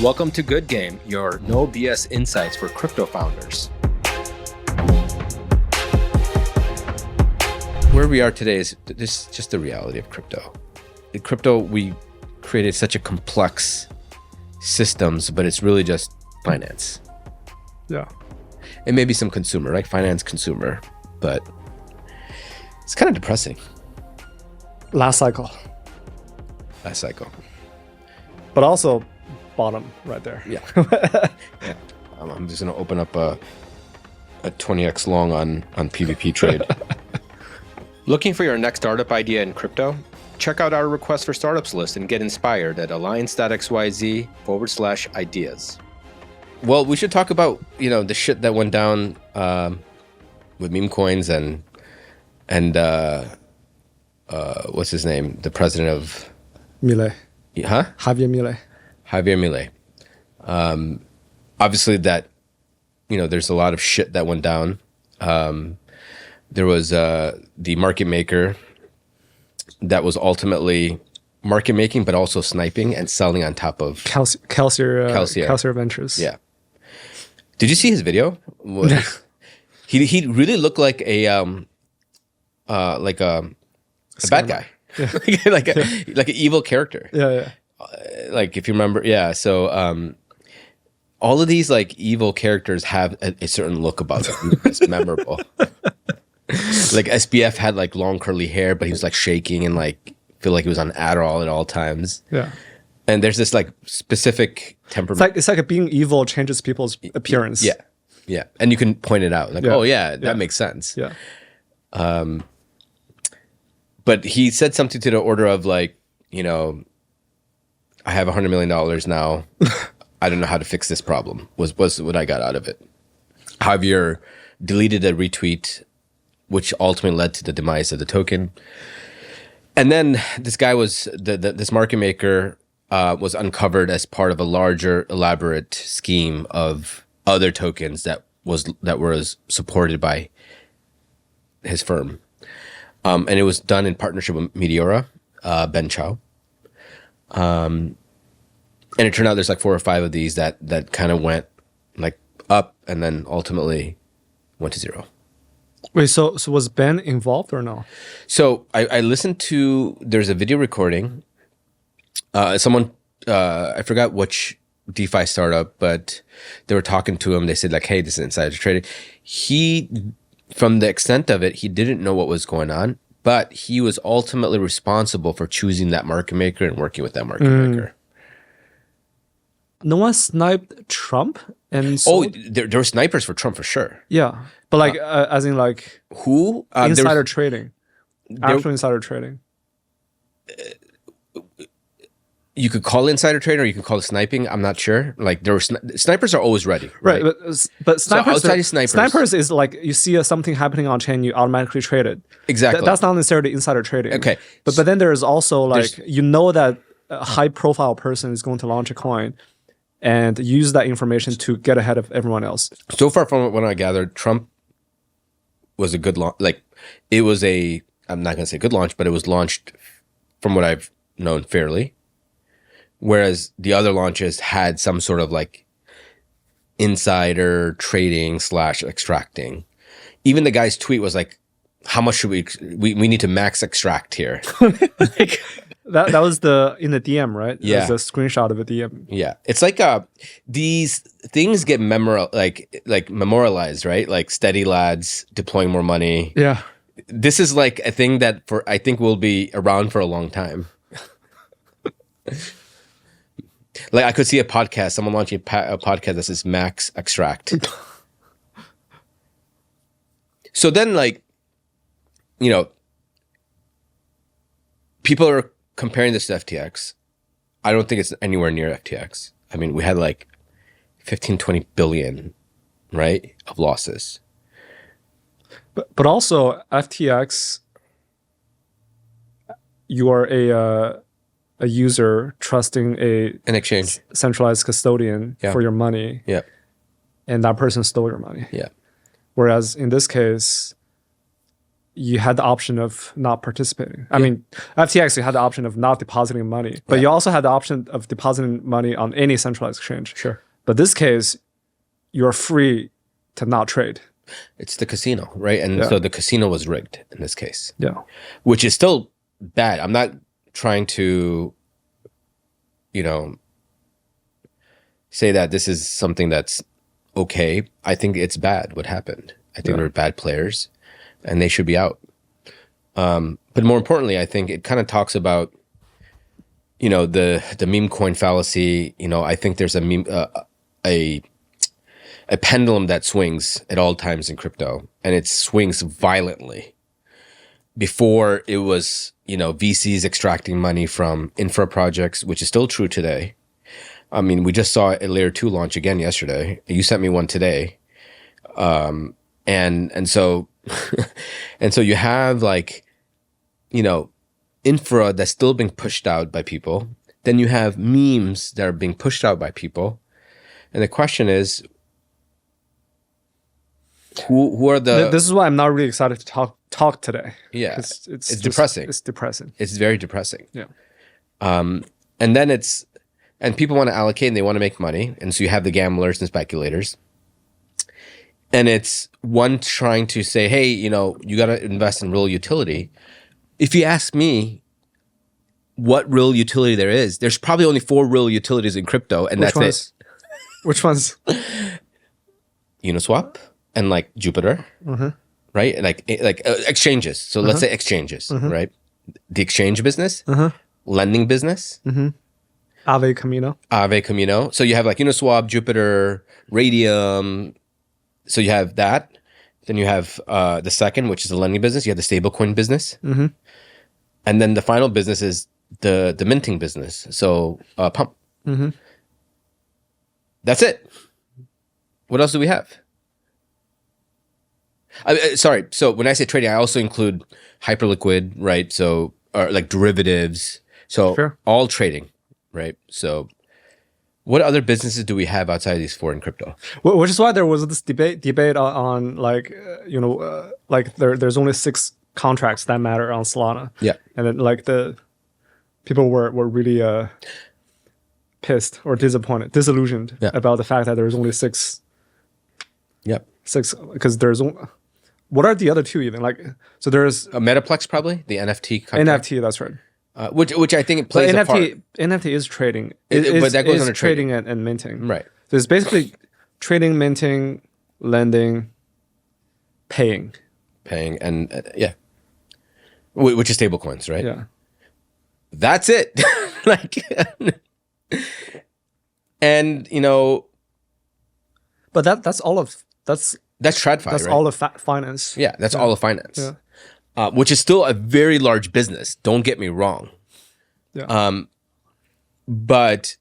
Welcome to Good Game, your no BS insights for crypto founders. Where we are today is this just the reality of crypto. In crypto, we created such a complex systems, but it's really just finance. Yeah. And maybe some consumer, right? Finance, consumer, but it's kind of depressing. Last cycle. But also bottom right there. Yeah. Yeah. I'm just going to open up a 20x long on PvP trade. Looking for your next startup idea in crypto? Check out our request for startups list and get inspired at alliance.xyz/ideas. Well, we should talk about, the shit that went down with Memecoins and what's his name? The president of Milei. Huh? Javier Milei. Obviously that, there's a lot of shit that went down. There was the market maker that was ultimately market making, but also sniping and selling on top of Kelsier Ventures. Yeah. Did you see his video? He really looked like a bad guy. Yeah. like an evil character. Yeah. Like if you remember, yeah. So all of these like evil characters have a certain look about them. It's memorable. Like SBF had like long curly hair, but he was like shaking and like feel like he was on Adderall at all times. Yeah. And there's this like specific temperament. It's like being evil changes people's appearance. Yeah. Yeah. And you can point it out. Like, oh yeah, that makes sense. Yeah. But he said something to the order of like, I have $100 million now. I don't know how to fix this problem, was what I got out of it. Javier deleted a retweet, which ultimately led to the demise of the token. And then this guy this market maker was uncovered as part of a larger, elaborate scheme of other tokens that was supported by his firm. And it was done in partnership with Meteora, Ben Qiao. And it turned out there's like 4 or 5 of these that kind of went like up and then ultimately went to zero. Wait, so was Ben involved or no? So I listened to, there's a video recording. Someone, I forgot which DeFi startup, but they were talking to him. They said like, hey, this is insider trading. From the extent of it, he didn't know what was going on, but he was ultimately responsible for choosing that market maker and working with that market maker. No one sniped Trump and sold? There were snipers for Trump for sure. Yeah, but like as in like who? Insider trading, actual insider trading. You could call it insider trading or you could call it sniping. I'm not sure. Like there were snipers are always ready, right? But snipers, so snipers is like you see something happening on chain, you automatically trade it. Exactly. That's not necessarily insider trading. Okay. But then there's also like that a high profile person is going to launch a coin and use that information to get ahead of everyone else. So far from what I gathered, Trump was a good launch. Like it was I'm not going to say good launch, but it was launched from what I've known fairly. Whereas the other launches had some sort of like insider trading / extracting. Even the guy's tweet was like, how much should we need to max extract here? That was in the DM, right? Yeah. There's a screenshot of a DM. Yeah. It's like these things get memorialized, right? Like steady lads deploying more money. Yeah. This is like a thing that I think will be around for a long time. Like I could see a podcast, someone launching a podcast that says max extract. So then like, people are comparing this to FTX. I don't think it's anywhere near FTX. I mean, we had like 15, 20 billion, right, of losses. But also FTX, you are a user trusting an exchange centralized custodian for your money. Yeah. And that person stole your money. Yeah. Whereas in this case, you had the option of not participating. I mean, FTX, you had the option of not depositing money, but you also had the option of depositing money on any centralized exchange. Sure. But this case, you're free to not trade. It's the casino, right? And so the casino was rigged in this case. Yeah. Which is still bad. I'm not trying to, you know, say that this is something that's okay. I think it's bad what happened. I think they're bad players and they should be out. But more importantly, I think it kind of talks about, you know, the meme coin fallacy. You know, I think there's a meme, a pendulum that swings at all times in crypto, and it swings violently. Before it was, you know, VCs extracting money from infra projects, which is still true today. I mean, we just saw a layer 2 launch again yesterday. You sent me one today. And so and so you have, like, you know, infra that's still being pushed out by people. Then you have memes that are being pushed out by people. And the question is, who are the... This is why I'm not really excited to talk today. Yeah, it's depressing. It's depressing. It's very depressing. Yeah. And then and people want to allocate and they want to make money. And so you have the gamblers and speculators. And it's one trying to say, hey, you know, you got to invest in real utility. If you ask me what real utility there is, there's probably only 4 real utilities in crypto, and that's it. Which ones? Uniswap and, like, Jupiter, right? And like exchanges. So let's say exchanges, right? The exchange business, lending business, Aave Camino. So you have, like, Uniswap, Jupiter, Radium. So you have that. Then you have the second, which is the lending business. You have the stablecoin business. And then the final business is the minting business. So Pump. That's it. What else do we have? Sorry. So when I say trading, I also include hyperliquid, right? So, or like derivatives. So all trading, right? So what other businesses do we have outside of these 4 in crypto? Which is why there was this debate on like, you know, like there's only 6 contracts that matter on Solana. Yeah. And then, like, the people were really pissed or disillusioned about the fact that there's only 6. Yep. 6, because there's only... What are the other 2 even? Like, so there's a Metaplex, probably the NFT contract. NFT, that's right. Which I think it plays a part. NFT is trading. But that goes under trading and minting. Right. So it's basically trading, minting, lending, paying. And which is stable coins, right? Yeah. That's it. Like, and, you know, but that's all of that's TradFi. That's right? all of finance. Yeah, that's all of finance. Yeah. Which is still a very large business. Don't get me wrong. Yeah. But,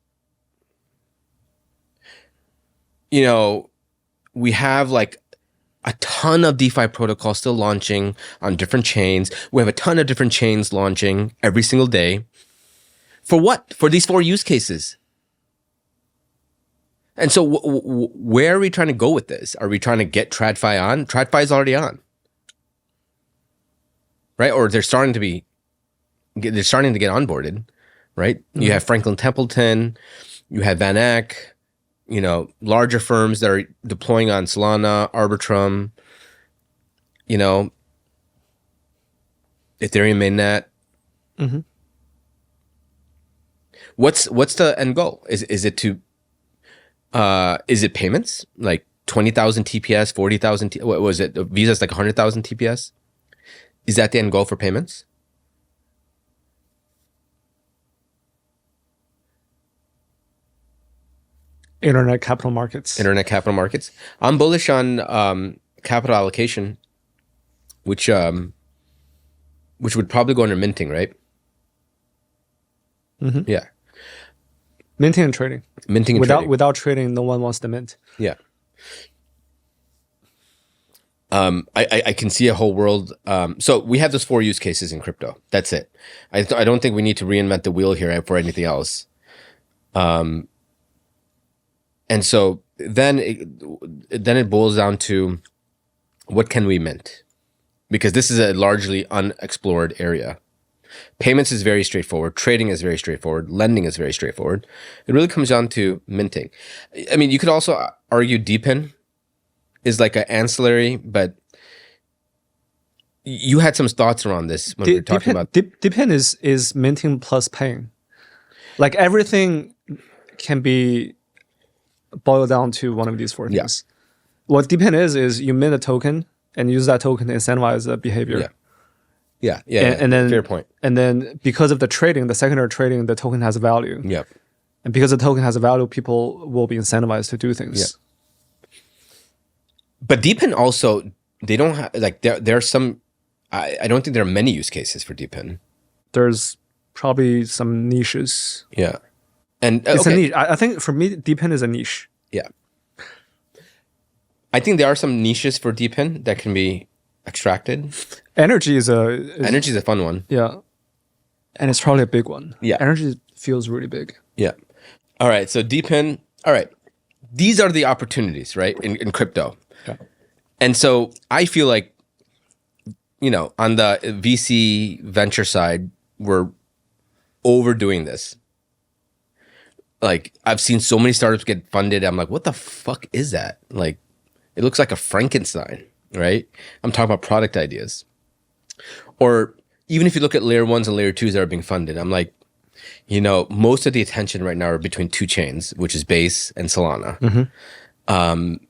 you know, we have, like, a ton of DeFi protocols still launching on different chains. We have a ton of different chains launching every single day. For what? For these 4 use cases. And so where are we trying to go with this? Are we trying to get TradFi on? TradFi is already on. Right? Or they're starting to get onboarded, right? You have Franklin Templeton, you have Van Eck, you know, larger firms that are deploying on Solana, Arbitrum, you know, Ethereum mainnet. What's the end goal? Is it payments? Like 20,000 TPS, 40,000, what was it? Visa's like 100,000 TPS? Is that the end goal for payments? Internet capital markets. I'm bullish on capital allocation, which would probably go under minting, right? Yeah. Minting and trading. Trading. Without trading, no one wants to mint. Yeah. I can see a whole world. So we have those 4 use cases in crypto. That's it. I don't think we need to reinvent the wheel here for anything else. And so then it boils down to, what can we mint? because this is a largely unexplored area. Payments is very straightforward. Trading is very straightforward. Lending is very straightforward. It really comes down to minting. I mean, you could also argue DePIN is like an ancillary, but you had some thoughts around this when we were talking about DePIN is minting plus paying. Like everything can be boiled down to one of these four things. What DePIN is you mint a token and use that token to incentivize the behavior. Yeah. And then fair point. And then because of the trading, the secondary trading, the token has a value. Yep. And because the token has a value, people will be incentivized to do things. Yeah. But DePIN also, they don't have, like, there are some, I don't think there are many use cases for DePIN. There's probably some niches. Yeah. And it's a niche. I think for me, DePIN is a niche. Yeah. I think there are some niches for DePIN that can be extracted. Energy is Energy is a fun one. Yeah. And it's probably a big one. Yeah. Energy feels really big. Yeah. All right. So DePIN, all right. These are the opportunities, right? In crypto. Yeah. And so I feel like, you know, on the VC venture side, we're overdoing this. Like, I've seen so many startups get funded. I'm like, what the fuck is that? Like, it looks like a Frankenstein, right? I'm talking about product ideas. Or even if you look at layer ones and layer twos that are being funded, I'm like, you know, most of the attention right now are between two chains, which is Base and Solana. Mm-hmm.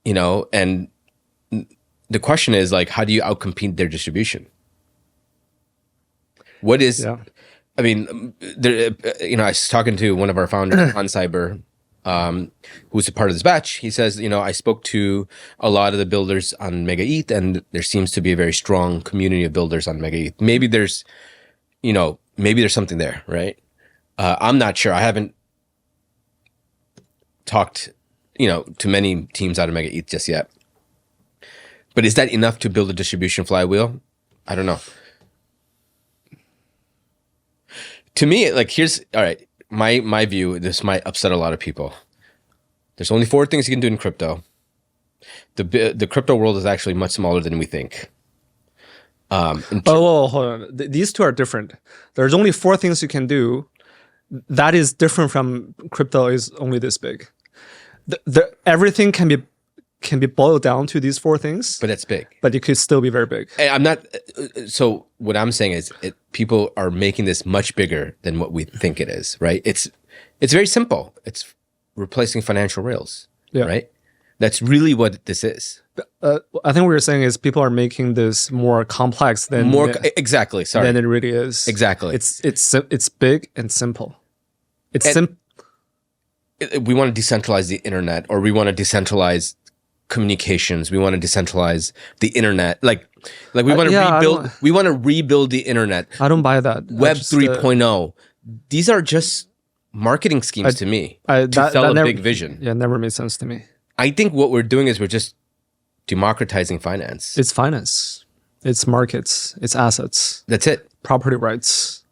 You know, and the question is, like, how do you outcompete their distribution? What is, I mean, there, you know, I was talking to one of our founders on Cyber, who's a part of this batch. He says, you know, I spoke to a lot of the builders on Mega ETH, and there seems to be a very strong community of builders on Mega ETH. Maybe there's, you know, maybe there's something there, right? I'm not sure. I haven't talked, you know, to many teams out of Mega ETH just yet. But is that enough to build a distribution flywheel? I don't know. To me, like, here's, all right, my view, this might upset a lot of people. There's only 4 things you can do in crypto. The crypto world is actually much smaller than we think. Hold on. These two are different. There's only 4 things you can do. That is different from crypto is only this big. Everything can be boiled down to these 4 things. But it's big. But it could still be very big. I'm not, so what I'm saying is people are making this much bigger than what we think it is, right? It's very simple. It's replacing financial rails, right? That's really what this is. I think what you're saying is people are making this more complex than exactly. Sorry, than it really is. Exactly. It's big and simple. We want to decentralize the internet, or we want to decentralize communications. We want to decentralize the internet. Like we want to rebuild. We want to rebuild the internet. I don't buy that. Web 3.0. These are just marketing schemes to me to sell a big vision. Yeah, it never made sense to me. I think what we're doing is we're just democratizing finance. It's finance. It's markets. It's assets. That's it. Property rights.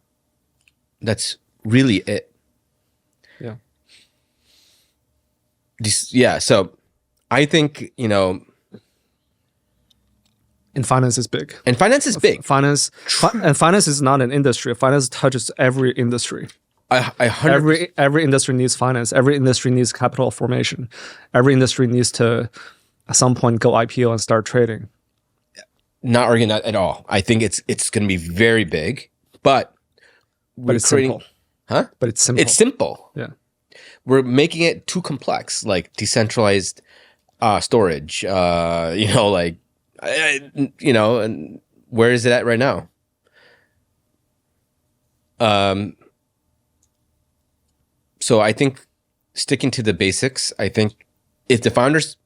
That's really it. Yeah. So I think, you know. And finance is big. And finance is big. And finance is not an industry. Finance touches every industry. Every industry needs finance. Every industry needs capital formation. Every industry needs to, at some point, go IPO and start trading. Not arguing that at all. I think it's going to be very big, but it's simple. Huh? But it's simple. It's simple. Yeah. We're making it too complex, like decentralized storage. You know, like you know, and where is it at right now? So I think sticking to the basics. I think if the founders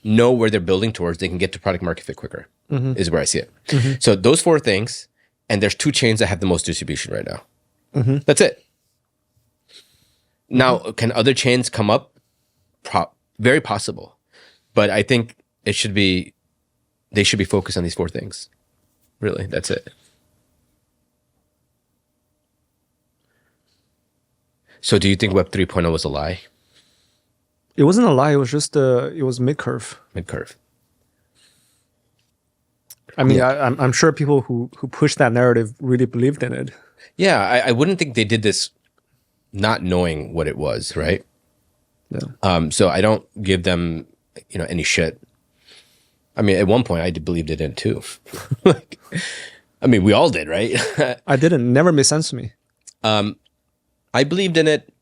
know where they're building towards, they can get to product market fit quicker. Is where I see it. So those 4 things, and there's 2 chains that have the most distribution right now. That's it. Now, can other chains come up? Very possible, but I think they should be focused on these 4 things. Really, that's it. So, do you think Web 3.0 was a lie? It wasn't a lie. It was just it was mid-curve. Mid-curve. I mean, I'm sure people who pushed that narrative really believed in it. Yeah, I wouldn't think they did this not knowing what it was, right? Yeah. So I don't give them, any shit. I mean, at one point I believed it in too. Like, I mean, we all did, right? I didn't. Never made sense to me. I believed in it.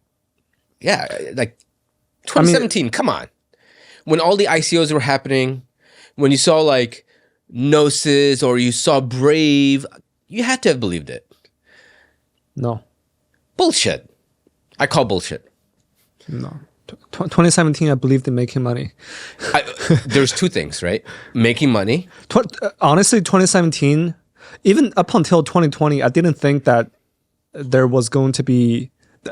Yeah, like 2017. Come on, when all the ICOs were happening, when you saw like Gnosis or you saw Brave, you had to have believed it. No. Bullshit. I call bullshit. No. 2017, I believed in making money. There's two things, right? Making money. Honestly, 2017, even up until 2020, I didn't think that there was going to be.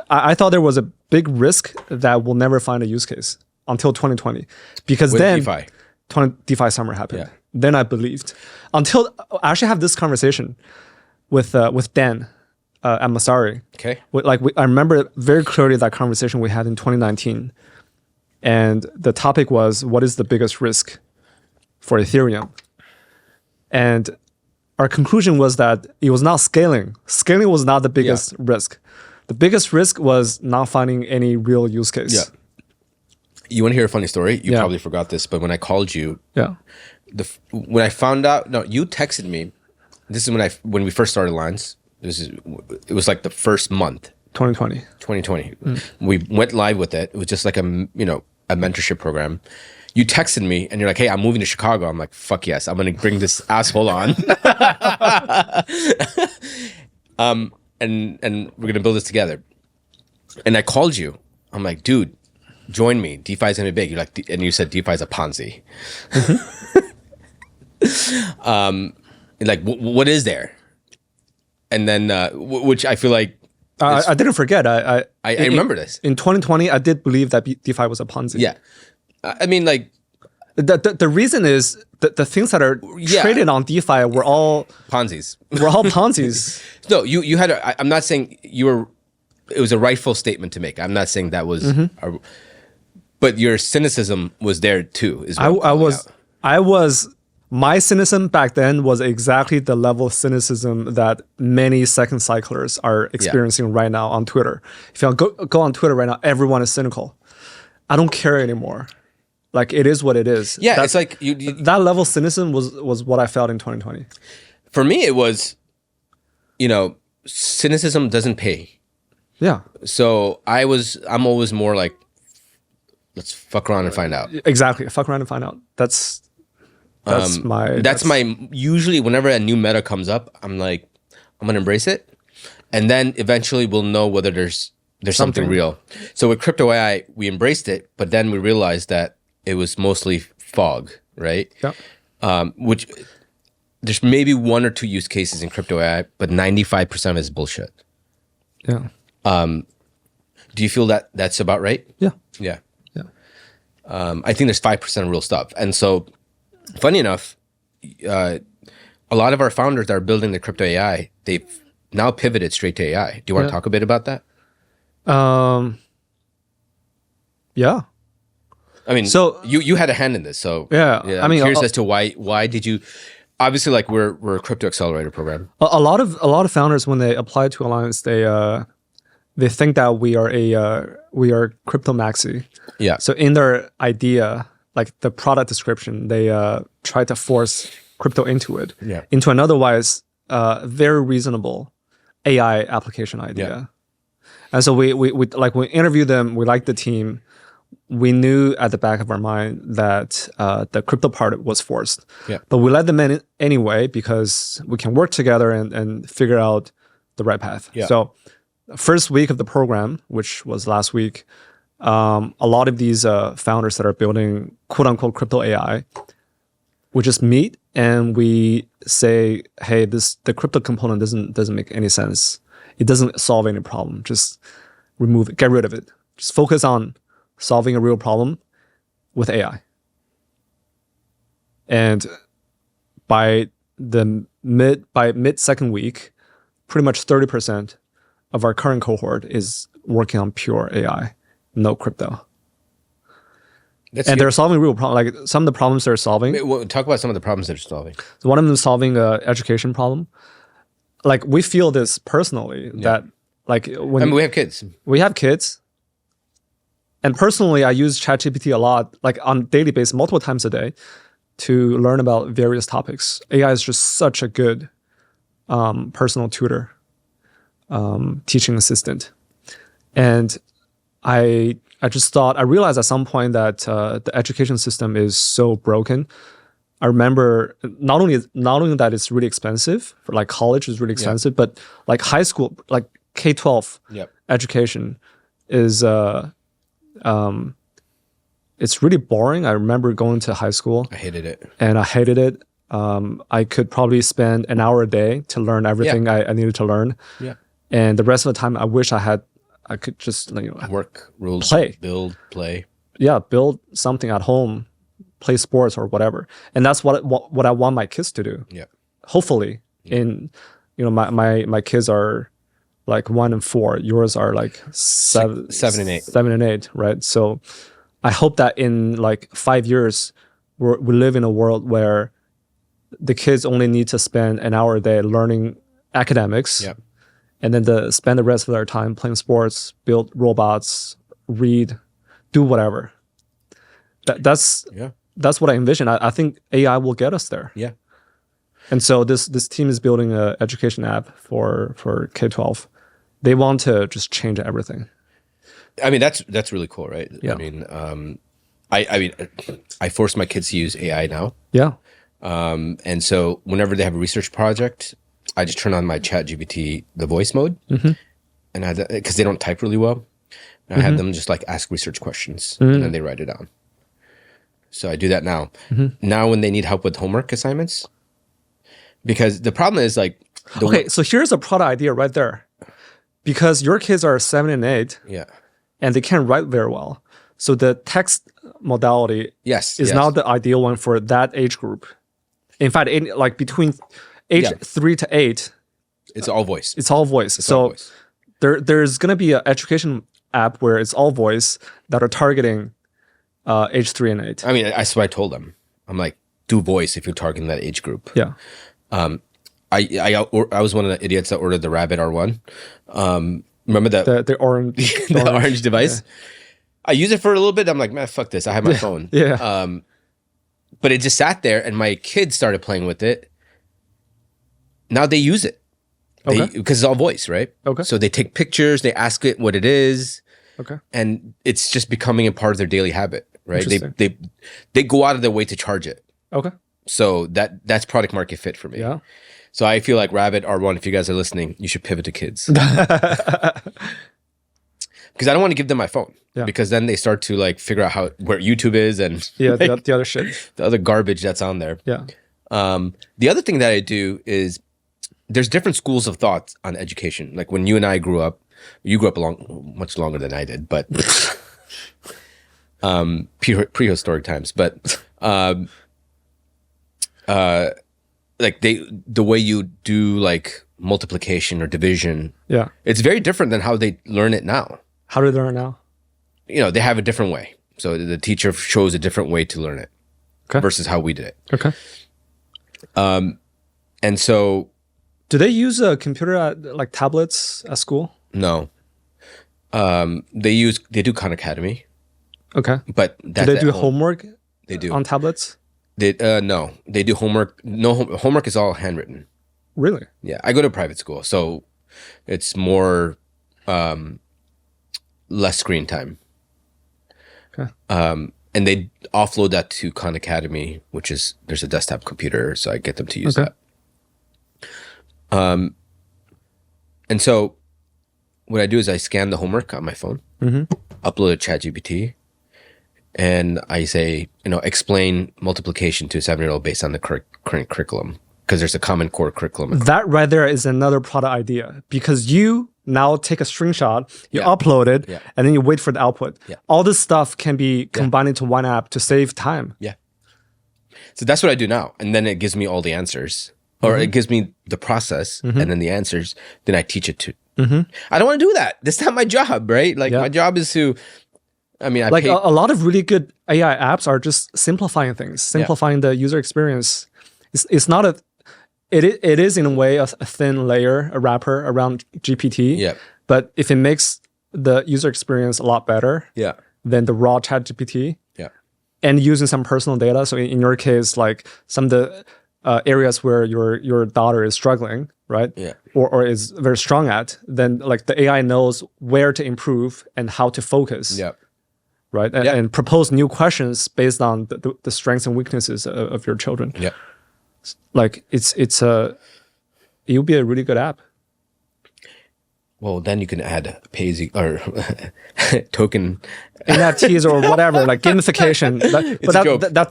I thought there was a big risk that we'll never find a use case until 2020, because With then DeFi. DeFi summer happened. Yeah. Then I believed. Until I actually have this conversation with Dan at Masari. Okay. I remember very clearly that conversation we had in 2019, and the topic was, what is the biggest risk for Ethereum? And our conclusion was that it was not scaling. Scaling was not the biggest risk. The biggest risk was not finding any real use case. Yeah. You want to hear a funny story? You Yeah. probably forgot this, but when I called you, Yeah. when I found out, no, you texted me. This is when we first started Lines. It was like the first month, 2020. 2020. We went live with it. It was just like a mentorship program. You texted me and you're like, "Hey, I'm moving to Chicago." I'm like, "Fuck yes, I'm gonna bring this asshole on." And we're gonna build this together. And I called you. I'm like, "Dude, join me. DeFi's gonna be big." You're like, and you said DeFi's a Ponzi. Like, what is there? And then, which I feel like I didn't forget. I remember this. In 2020, I did believe that DeFi was a Ponzi. Yeah, I mean, like, the reason is the things that are traded on DeFi were all Ponzi's. Were all Ponzi's. No, you had. I'm not saying you were. It was a rightful statement to make. I'm not saying that was. But your cynicism was there too. Is what I was. My cynicism back then was exactly the level of cynicism that many second cyclers are experiencing right now on Twitter. If you go on Twitter right now, everyone is cynical. I don't care anymore. Like, it is what it is. Yeah, it's like that level of cynicism was what I felt in 2020. For me, it was, cynicism doesn't pay. Yeah. So I'm always more like, let's fuck around and find out. Exactly. Fuck around and find out. That's my usually whenever a new meta comes up, I'm like, I'm gonna embrace it, and then eventually we'll know whether there's something real. So with crypto AI, we embraced it, but then we realized that it was mostly fog, right? Yeah. Which there's maybe one or two use cases in crypto AI, but 95% is bullshit. Yeah. Do you feel that that's about right? Yeah. Yeah. Yeah. I think there's 5% real stuff, and so. Funny enough, a lot of our founders that are building the crypto AI, they've now pivoted straight to AI. Do you want to talk a bit about that? Yeah. I mean, so you had a hand in this, so yeah. I'm curious as to why did you? Obviously, like we're a crypto accelerator program. A lot of founders, when they apply to Alliance, they think that we are crypto maxi. Yeah. So in their idea, like the product description, they try to force crypto into it, into an otherwise very reasonable AI application idea. Yeah. And so we like, when we interviewed them, we liked the team. We knew at the back of our mind that the crypto part was forced. Yeah. But we let them in anyway because we can work together and figure out the right path. Yeah. So first week of the program, which was last week, a lot of these founders that are building quote unquote crypto AI, we just meet and we say, hey, the crypto component doesn't make any sense. It doesn't solve any problem. Just remove it, get rid of it. Just focus on solving a real problem with AI. And by mid second week, pretty much 30% of our current cohort is working on pure AI. No crypto. and they're solving real problems. Like some of the problems they're solving. Well, talk about some of the problems they're solving. So one of them is solving a education problem. Like we feel this personally that like when we have kids. We have kids. And personally, I use ChatGPT a lot, like on a daily basis, multiple times a day, to learn about various topics. AI is just such a good personal tutor, teaching assistant. And I realized at some point that the education system is so broken. I remember not only that it's really expensive, for like college is really expensive, but like high school, like K-12 education is it's really boring. I remember going to high school. I hated it. And I hated it. I could probably spend an hour a day to learn everything I needed to learn. Yeah. And the rest of the time, I wish I could just work, rules, play, build, play. Yeah, build something at home, play sports or whatever. And that's what I want my kids to do. Yeah. Hopefully, my kids are like 1 and 4. Yours are like 7 and 8. 7 and 8, right? So I hope that in like 5 years, we live in a world where the kids only need to spend an hour a day learning academics, and then spend the rest of their time playing sports, build robots, read, do whatever. That's what I envision. I think AI will get us there. Yeah. And so this team is building an education app for K-12. They want to just change everything. I mean, that's really cool, right? Yeah. I mean, I force my kids to use AI now. Yeah. And so whenever they have a research project, I just turn on my ChatGPT, the voice mode, and because they don't type really well, and I have them just like ask research questions, and then they write it down. So I do that now. Now when they need help with homework assignments, because the problem is like, so here's a product idea right there. Because your kids are 7 and 8, and they can't write very well. So the text modality is now the ideal one for that age group. In fact, like between age 3 to 8, it's all voice. It's all voice. So there's going to be an education app where it's all voice that are targeting age 3 and 8. I mean, that's what I told them. I'm like, do voice if you're targeting that age group. Yeah. I was one of the idiots that ordered the Rabbit R1. Remember that the orange the orange device? Yeah. I use it for a little bit. I'm like, man, fuck this. I have my phone. Yeah. But it just sat there, and my kids started playing with it. Now they use it because it's all voice, right? Okay. So they take pictures, they ask it what it is. Okay. And it's just becoming a part of their daily habit, right? They go out of their way to charge it. Okay. So that's product market fit for me. Yeah. So I feel like Rabbit R1, if you guys are listening, you should pivot to kids. Because I don't want to give them my phone. Yeah. Because then they start to like figure out where YouTube is and like, the other shit. The other garbage that's on there. Yeah. The other thing that I do is there's different schools of thought on education. Like when you and I grew up, you grew up much longer than I did, but prehistoric times. But like the way you do like multiplication or division, it's very different than how they learn it now. How do they learn it now? They have a different way. So the teacher shows a different way to learn it versus how we did it. Okay. And so, do they use a computer like tablets at school? No. They do Khan Academy. Okay. But do they do homework? They do on tablets. No, they do homework. No, homework is all handwritten. Really? Yeah, I go to private school, so it's more less screen time. Okay. And they offload that to Khan Academy, which is there's a desktop computer, so I get them to use that. And so what I do is I scan the homework on my phone, upload it to ChatGPT, and I say, explain multiplication to a 7-year-old based on the current curriculum, because there's a common core curriculum. That right there is another product idea, because you now take a screenshot, you upload it, and then you wait for the output. Yeah. All this stuff can be combined into one app to save time. Yeah. So that's what I do now. And then it gives me all the answers, or it gives me the process and then the answers. Then I teach it to. I don't want to do that. That's not my job, right? Like my job is to I mean, like a lot of really good AI apps are just simplifying things, simplifying the user experience. It's not a, it is in a way a thin layer, a wrapper around GPT. Yeah. But if it makes the user experience a lot better Yeah. than the raw chat GPT, Yeah. and using some personal data. So in your case, like some of the areas where your daughter is struggling, right? Yeah. Or is very strong at, then like the AI knows where to improve and how to focus. Yeah. Right. And propose new questions based on the strengths and weaknesses of your children. Yeah. Like it'll be a really good app. Well, then you can add or token NFTs or whatever, like gamification.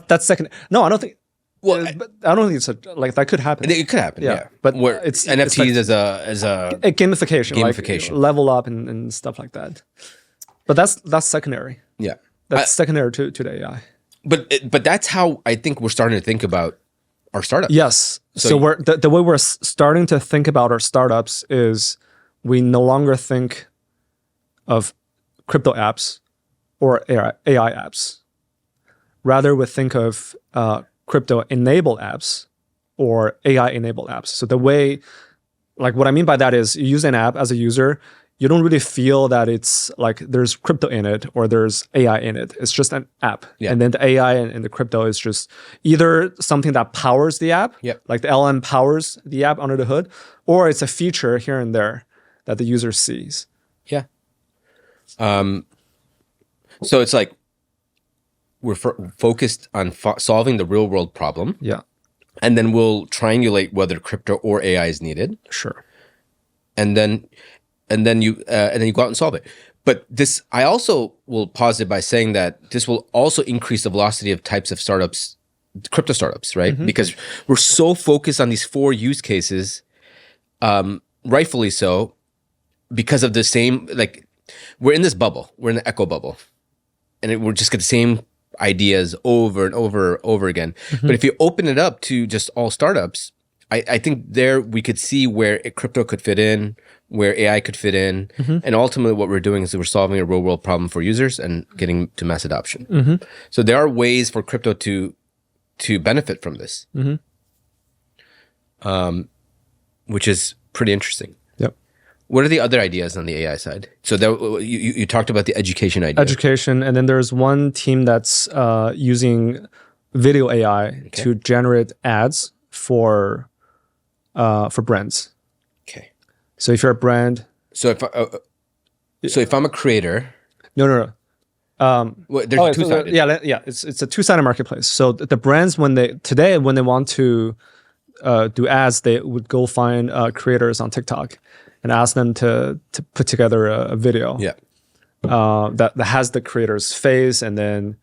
That's second. No, I don't think. Well, but I don't think it's like that could happen. It could happen. Yeah. But where it's NFTs like as a gamification, Gamification. like level up and stuff like that. But that's secondary. yeah. That's secondary to the AI. But that's how I think we're starting to think about our startup. Yes. So we're the way we're starting to think about our startups is we no longer think of crypto apps or AI apps. Rather, we think of crypto-enabled apps or AI-enabled apps. So the way, like what I mean by that is you use an app as a user, you don't really feel that it's like there's crypto in it or there's AI in it. It's just an app. Yeah. And then the AI and the crypto is just either something that powers the app, like the LM powers the app under the hood, or it's a feature here and there that the user sees. Yeah. So it's like we're focused on solving the real world problem. Yeah. And then we'll triangulate whether crypto or AI is needed. Sure. And then you go out and solve it. But this, I also will pause it by saying that this will also increase the velocity of types of startups, crypto startups, right? Mm-hmm. Because we're so focused on these 4 use cases, rightfully so, because of the same, like we're in this bubble, we're in the echo bubble, and we're just get the same ideas over and over again. Mm-hmm. But if you open it up to just all startups, I think there we could see where crypto could fit in, where AI could fit in, and ultimately what we're doing is we're solving a real world problem for users and getting to mass adoption. So there are ways for crypto to benefit from this, which is pretty interesting. Yep. What are the other ideas on the AI side? So there, you talked about the education idea. Education, and then there's one team that's using video AI to generate ads for brands. Okay. So if you're a brand, so if I'm a creator, no. Well, there's two-sided. It's a two-sided marketplace. So the brands when they want to do ads, they would go find creators on TikTok and ask them to put together a video. Yeah. That has the creator's face, and then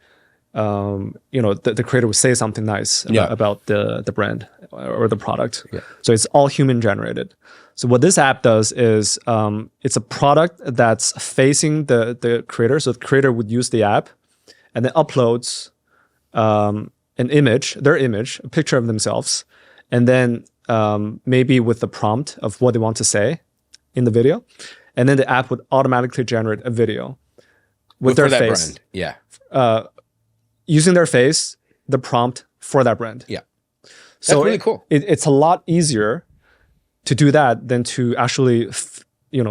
the creator would say something nice about the brand or the product. Yeah. So it's all human generated. So what this app does is it's a product that's facing the creator. So the creator would use the app and then uploads an image, a picture of themselves, and then maybe with the prompt of what they want to say in the video. And then the app would automatically generate a video with their face. Brand. Yeah. Using their face, the prompt for that brand. Yeah. So that's really cool. It's a lot easier to do that than to actually,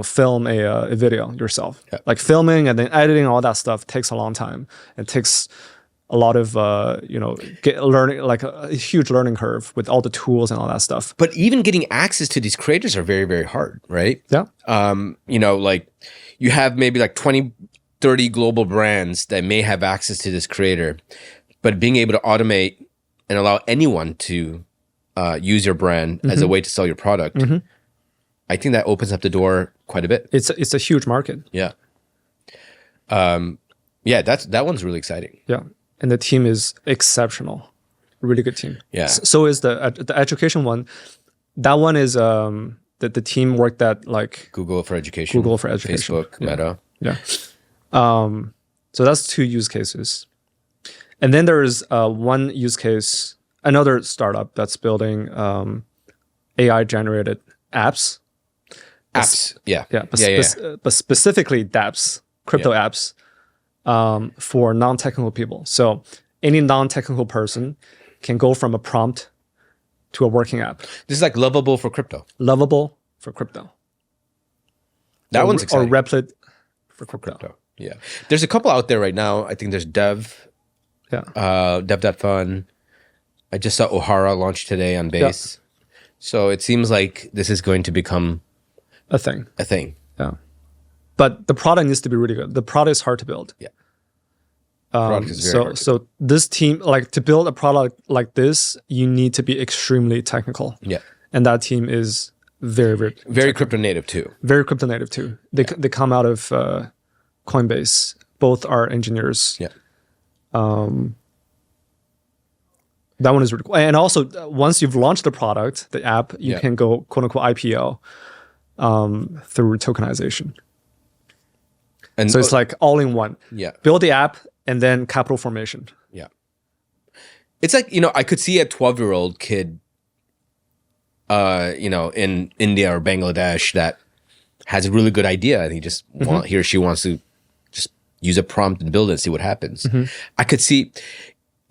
film a video yourself. Yeah. Like filming and then editing, all that stuff takes a long time. It takes a lot of, learning, like a huge learning curve with all the tools and all that stuff. But even getting access to these creators are very, very hard, right? Yeah. Like you have maybe like 20, 30 global brands that may have access to this creator, but being able to automate and allow anyone to use your brand as a way to sell your product, I think that opens up the door quite a bit. It's a huge market. Yeah. That one's really exciting. Yeah. And the team is exceptional. Really good team. Yeah. So is the education one. That one is the team worked at like Google for education. Facebook, Meta. Yeah. So that's 2 use cases. And then there's one use case, another startup that's building AI generated apps. Apps. But specifically dApps, crypto apps for non-technical people. So any non-technical person can go from a prompt to a working app. This is like Lovable for crypto. Lovable for crypto. That one's exciting. Or Replit for crypto. Yeah. There's a couple out there right now. I think there's Dev.Fun. I just saw O'Hara launch today on Base. Yeah. So it seems like this is going to become a thing. Yeah. But the product needs to be really good. The product is hard to build. Yeah. So this team, like to build a product like this, you need to be extremely technical. Yeah. And that team is very crypto native too. Very crypto native too. They come out of Coinbase. Both are engineers. Yeah. That one is really cool. And also, once you've launched the product, the app, you can go quote unquote IPO through tokenization. And so it's like all in one. Yeah. Build the app and then capital formation. Yeah. It's like, I could see a 12-year-old kid, in India or Bangladesh that has a really good idea and he or she wants to just use a prompt and build it and see what happens. Mm-hmm. I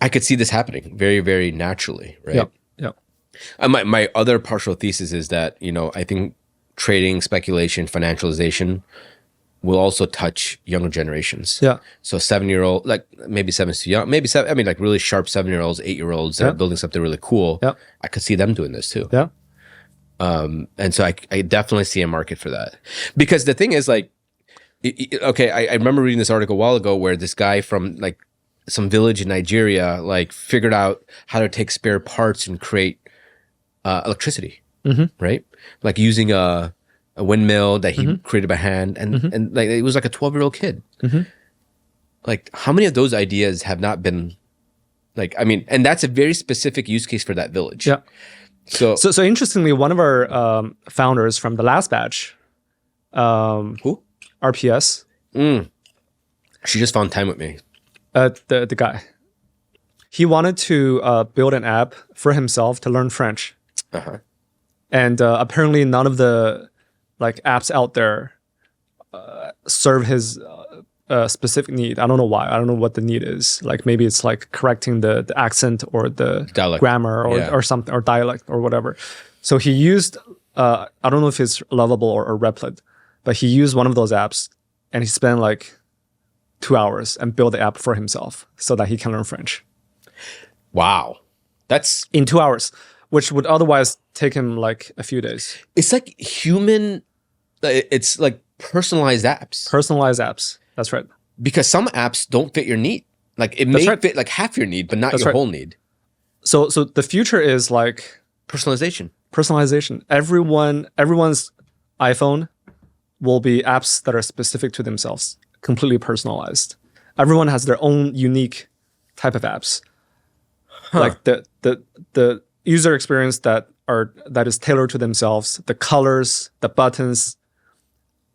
could see this happening very, very naturally, right? Yeah. My other partial thesis is that, I think trading, speculation, financialization will also touch younger generations. Yeah. So 7-year-old, like maybe 7 is too young, maybe 7, like really sharp 7-year-olds, 8-year-olds that are building something really cool. Yeah. I could see them doing this too. Yeah. And so I definitely see a market for that. Because the thing is like, I remember reading this article a while ago where this guy from like some village in Nigeria, like figured out how to take spare parts and create electricity, right? Like using a windmill that he created by hand, and like it was like a 12-year-old kid. Like how many of those ideas have not been like? I mean, and that's a very specific use case for that village. Yeah. So interestingly, one of our founders from the last batch, who? RPS. She just found time with me. The guy. He wanted to build an app for himself to learn French. And apparently none of the like apps out there serve his specific need. I don't know why. I don't know what the need is. Like maybe it's like correcting the accent or the dialect. Grammar or something, or dialect or whatever. So he used, I don't know if it's Lovable or Replit, but he used one of those apps and he spent like 2 hours and built the app for himself so that he can learn French. Wow. That's in 2 hours, which would otherwise take him like a few days. It's like it's like personalized apps. Personalized apps. That's right. Because some apps don't fit your need. Like it may fit like half your need, but not your whole need. So the future is like personalization. Everyone's iPhone will be apps that are specific to themselves, completely personalized. Everyone has their own unique type of apps. Like the user experience that is tailored to themselves, the colors, the buttons,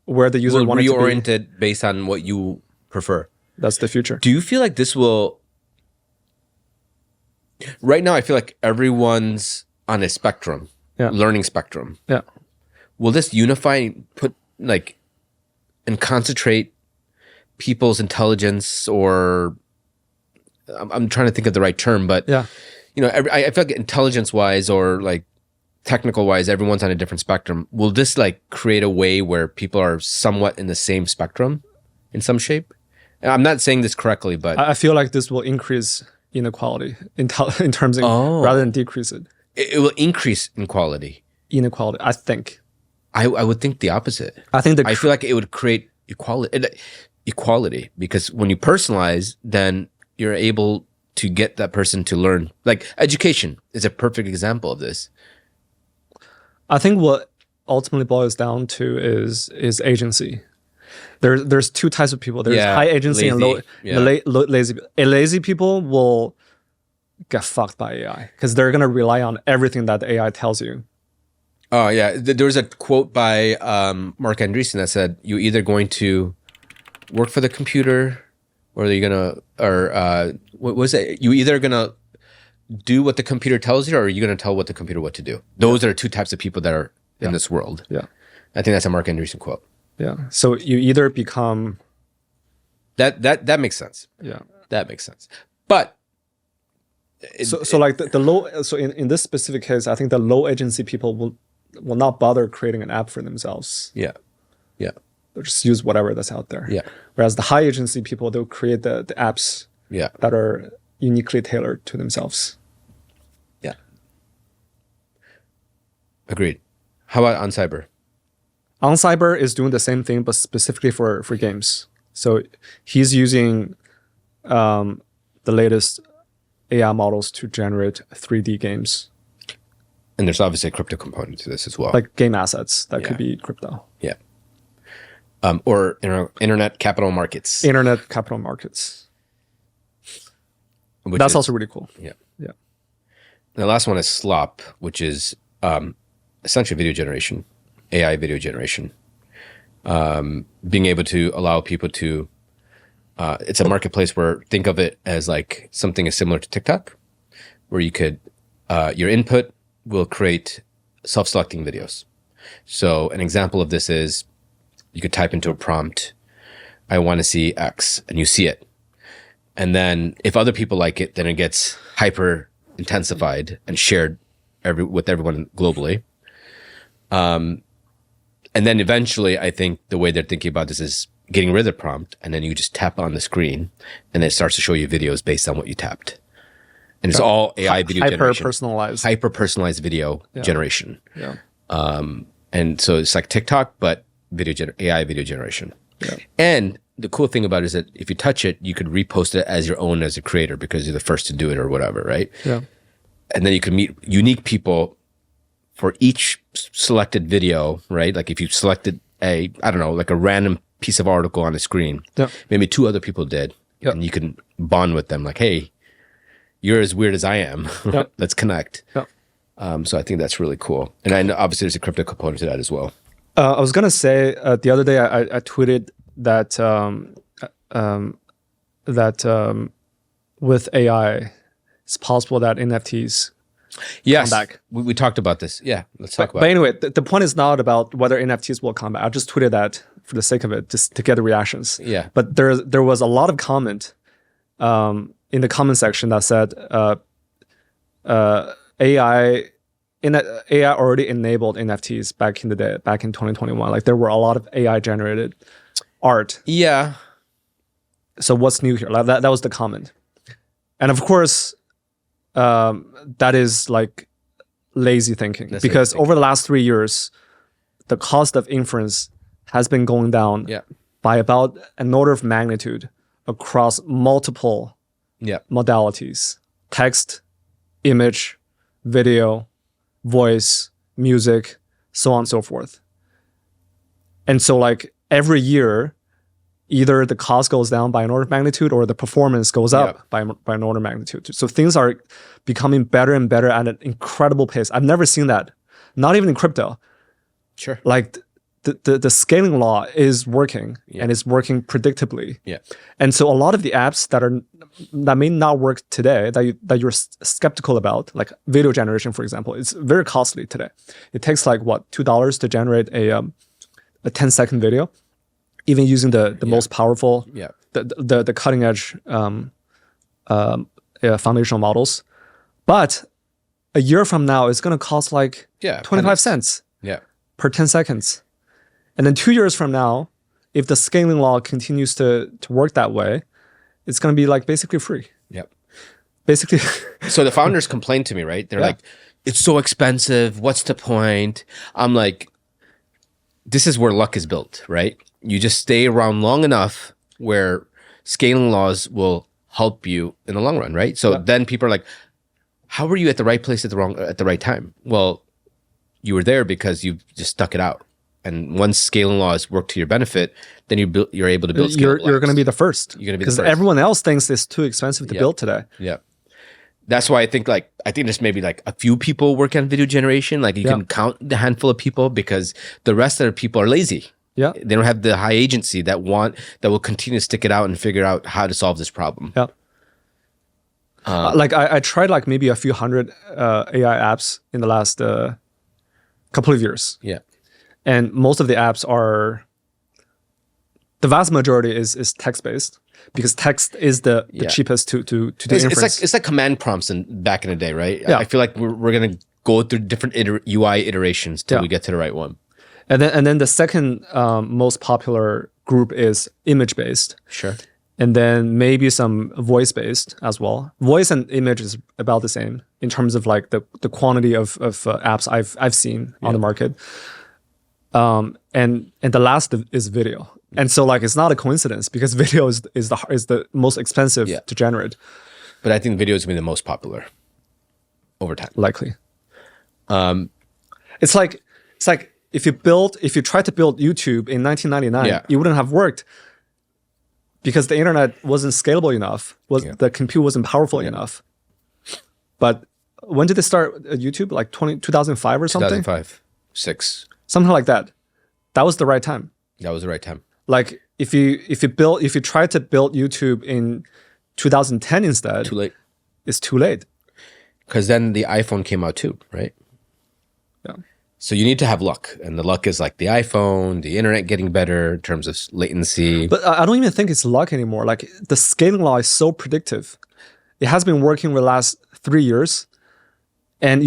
where the user wanted to be. Reoriented based on what you prefer. That's the future. Do you feel like this will... Right now, I feel like everyone's on a spectrum, learning spectrum. Yeah. Will this unify, and concentrate people's intelligence, or... I'm trying to think of the right term, but I feel like intelligence-wise or like technical-wise, everyone's on a different spectrum. Will this like create a way where people are somewhat in the same spectrum in some shape? And I'm not saying this correctly, but I feel like this will increase inequality in terms of rather than decrease it. It will increase inequality. I think. I would think the opposite. I feel like it would create equality because when you personalize, then you're able to get that person to learn. Like education is a perfect example of this. I think what ultimately boils down to is agency. There's two types of people. There's high agency and low lazy. Lazy people will get fucked by AI because they're gonna rely on everything that the AI tells you. Oh yeah, there was a quote by Mark Andreessen that said, "You're either going to work for the computer, or you're gonna, what was it? You either gonna do what the computer tells you, or are you gonna tell what the computer what to do?" Those are two types of people that are in this world. Yeah, I think that's a Mark Andreessen quote. Yeah. So you either become That makes sense. Yeah. That makes sense. But So like the low. So in this specific case, I think the low agency people will not bother creating an app for themselves. yeah. They'll just use whatever that's out there. Yeah. Whereas the high agency people, they'll create the apps Yeah. that are uniquely tailored to themselves. Yeah. Agreed. How about on Cyber? On Cyber is doing the same thing, but specifically for games. So he's using the latest AI models to generate 3D games, And there's obviously a crypto component to this as well. like game assets that Yeah. could be crypto. Yeah. Or internet capital markets. Internet capital markets. which That's is- also really cool. Yeah. Yeah. The last one is Slop, which is essentially video generation, AI video generation. Being able to allow people to, it's a marketplace where think of it as like something is similar to TikTok, where you could, your input will create self-selecting videos. So an example of this is you could type into a prompt, I want to see X, and you see it. And then if other people like it, then it gets hyper intensified and shared with everyone globally. And then eventually, I think the way they're thinking about this is getting rid of the prompt, and then you just tap on the screen, and it starts to show you videos based on what you tapped. And it's all AI video generation. Hyper-personalized. Hyper-personalized video generation. Yeah. And so it's like TikTok, but AI video generation. Yeah. And the cool thing about it is that if you touch it, you could repost it as your own as a creator because you're the first to do it or whatever, right? Yeah. And then you can meet unique people for each selected video, right? Like if you selected I don't know, like a random piece of article on the screen, Yeah. maybe 2 other people did, Yep. and you can bond with them like, hey, you're as weird as I am. Yep. Let's connect. Yeah. So I think that's really cool. And I know obviously there's a crypto component to that as well. I was gonna say the other day I tweeted that with AI, it's possible that NFTs Yes, come back. we talked about this. Yeah, let's talk about But it. anyway, the point is not about whether NFTs will come back. I just tweeted that for the sake of it, just to get the reactions. Yeah. But there was a lot of comment in the comment section that said AI already enabled NFTs back in the day, back in 2021. Like there were a lot of AI generated art. Yeah. So what's new here? Like that was the comment. And of course, that is like lazy thinking That's because lazy thinking. over the last 3 years, the cost of inference has been going down Yeah. by about an order of magnitude across multiple Yeah. modalities: text, image, video, voice, music, so on and so forth. And so like every year, either the cost goes down by an order of magnitude or the performance goes up by an order of magnitude. So things are becoming better and better at an incredible pace. I've never seen that, not even in crypto. Sure. Like the scaling law is working and it's working predictably. Yeah. And so a lot of the apps that may not work today, that you're skeptical about, like video generation, for example, it's very costly today. It takes like what, $2 to generate a 10-second video, even using the most powerful, the cutting edge foundational models. But a year from now, it's going to cost like 25 cents per 10 seconds. And then 2 years from now, if the scaling law continues to work that way, it's going to be like basically free. Yep. Basically. So the founders complained to me, right? They're like, it's so expensive. What's the point? I'm like, this is where luck is built, right? You just stay around long enough where scaling laws will help you in the long run, right? So then people are like, how were you at the right place at the right time? Well, you were there because you just stuck it out. And once scaling laws work to your benefit, then you're able to build scalable You're going to apps. be the first. You're going to be the because first. everyone else thinks it's too expensive to build today. Yeah. That's why I think there's maybe like a few people working on video generation. Like you can count the handful of people because the rest of the people are lazy. Yeah. They don't have the high agency that will continue to stick it out and figure out how to solve this problem. Yeah. Like I tried like maybe a few hundred AI apps in the last couple of years. Yeah. And most of the apps are, the vast majority is text-based. because text is the cheapest to do inference. It's like command prompts back in the day, right? Yeah. I feel like we're gonna go through different UI iterations till we get to the right one. And then the second most popular group is image based. Sure. And then maybe some voice based as well. Voice and image is about the same in terms of like the quantity of apps I've seen on the market. And the last is video. And so like it's not a coincidence because video is the most expensive to generate. But I think video is gonna be the most popular over time. Likely. It's like if you tried to build YouTube in 1999, it wouldn't have worked because the internet wasn't scalable enough. The compute wasn't powerful enough. But when did they start YouTube? Like 2005 or something? 2005, 6. Something like that. That was the right time. That was the right time. Like if you tried to build YouTube in 2010 instead, Too late. It's too late. Because then the iPhone came out too, right? Yeah. So you need to have luck, and the luck is like the iPhone, the internet getting better in terms of latency. But I don't even think it's luck anymore. Like the scaling law is so predictive. It has been working for the last 3 years. And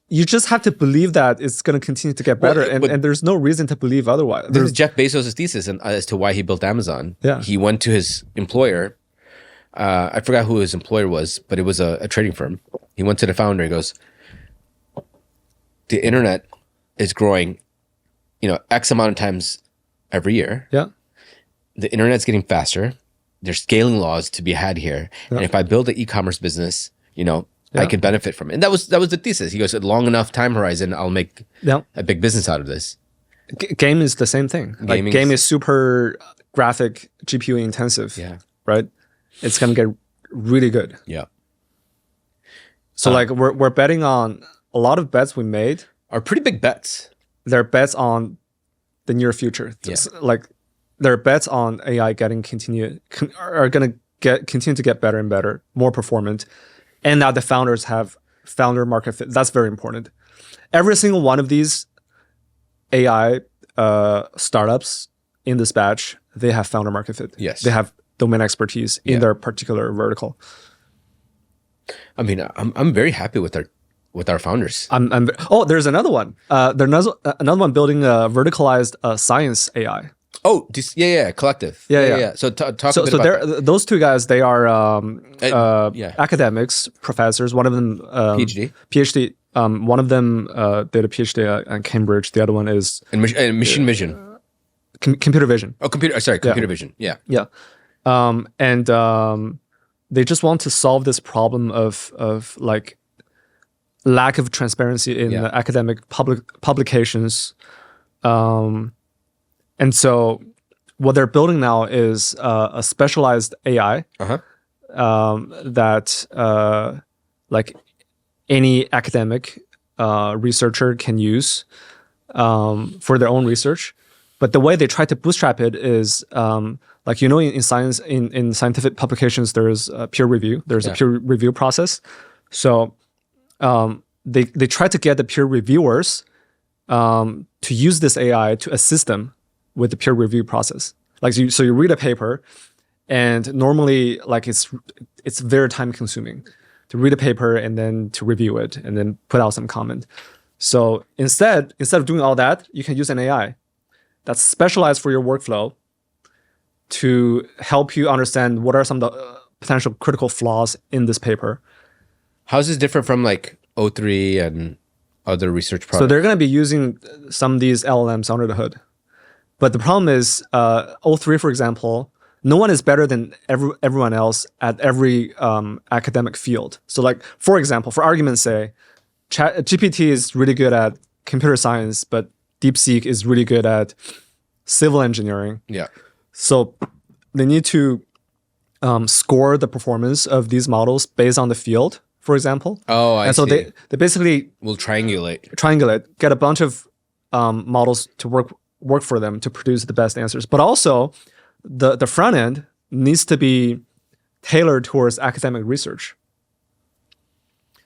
you just have to believe that it's going to continue to get better, and there's no reason to believe otherwise. This is Jeff Bezos' thesis as to why he built Amazon. Yeah. He went to his employer. I forgot who his employer was, but it was a trading firm. He went to the founder. He goes, "The internet is growing, X amount of times every year. Yeah. The internet's getting faster. There's scaling laws to be had here, and if I build an e-commerce business, I can benefit from it." And that was the thesis. He goes, "At long enough time horizon, I'll make a big business out of this." Game is the same thing. Game is super graphic, GPU intensive. Yeah. Right? It's going to get really good. Yeah. So we're betting on a lot of bets we made are pretty big bets. They're bets on the near future. Yeah. Like they're bets on AI continue to get better and better, more performant. And now the founders have founder market fit. That's very important. Every single one of these AI startups in this batch, they have founder market fit. Yes. They have domain expertise in their particular vertical. I mean, I'm very happy with our founders. There's another one. There's another one building a verticalized science AI. Oh, collective. Yeah. So talk a bit about that. Those two guys, they are academics, professors. One of them PhD. One of them did a PhD at Cambridge. The other one is in machine vision. Computer vision. Oh, computer vision. Yeah. Yeah. They just want to solve this problem of like lack of transparency in the academic publications. And so what they're building now is a specialized AI that like any academic researcher can use for their own research. But the way they try to bootstrap it is in science, in scientific publications, there's a peer review. There's a peer review process. So they try to get the peer reviewers to use this AI to assist them with the peer review process. So you read a paper, and normally it's very time consuming to read a paper and then to review it and then put out some comment. So instead of doing all that, you can use an AI that's specialized for your workflow to help you understand what are some of the potential critical flaws in this paper. How is this different from like O3 and other research products? So they're going to be using some of these LLMs under the hood. But the problem is O3, for example, no one is better than everyone else at every academic field. So like, for example, for argument's sake, GPT is really good at computer science, but DeepSeek is really good at civil engineering. Yeah. So they need to score the performance of these models based on the field, for example. Oh, I see. And so they basically will triangulate, get a bunch of models to work for them to produce the best answers. But also, the front end needs to be tailored towards academic research.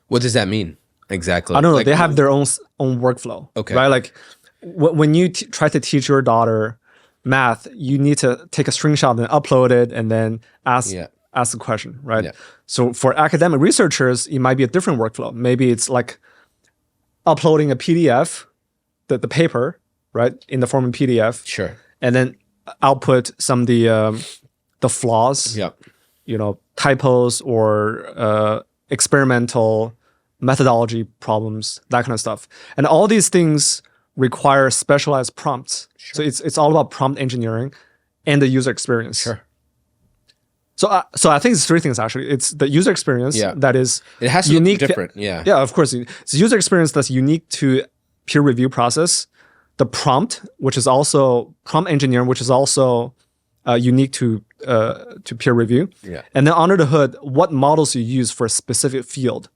What does that mean exactly? I don't know. They have their own workflow. Okay. Right? Like when you try to teach your daughter math, you need to take a screenshot and upload it and then ask the question, right? Yeah. So for academic researchers, it might be a different workflow. Maybe it's like uploading a PDF, the paper, right, in the form of PDF. Sure. And then output some of the flaws, typos or experimental methodology problems, that kind of stuff. And all these things require specialized prompts. Sure. So it's all about prompt engineering and the user experience. Sure. So I think it's three things actually. It's the user experience that is it has to unique, look different. Yeah. Yeah, of course. It's user experience that's unique to peer review process. The prompt, which is also prompt engineering, which is also unique to peer review. Yeah. And then under the hood, what models you use for a specific field.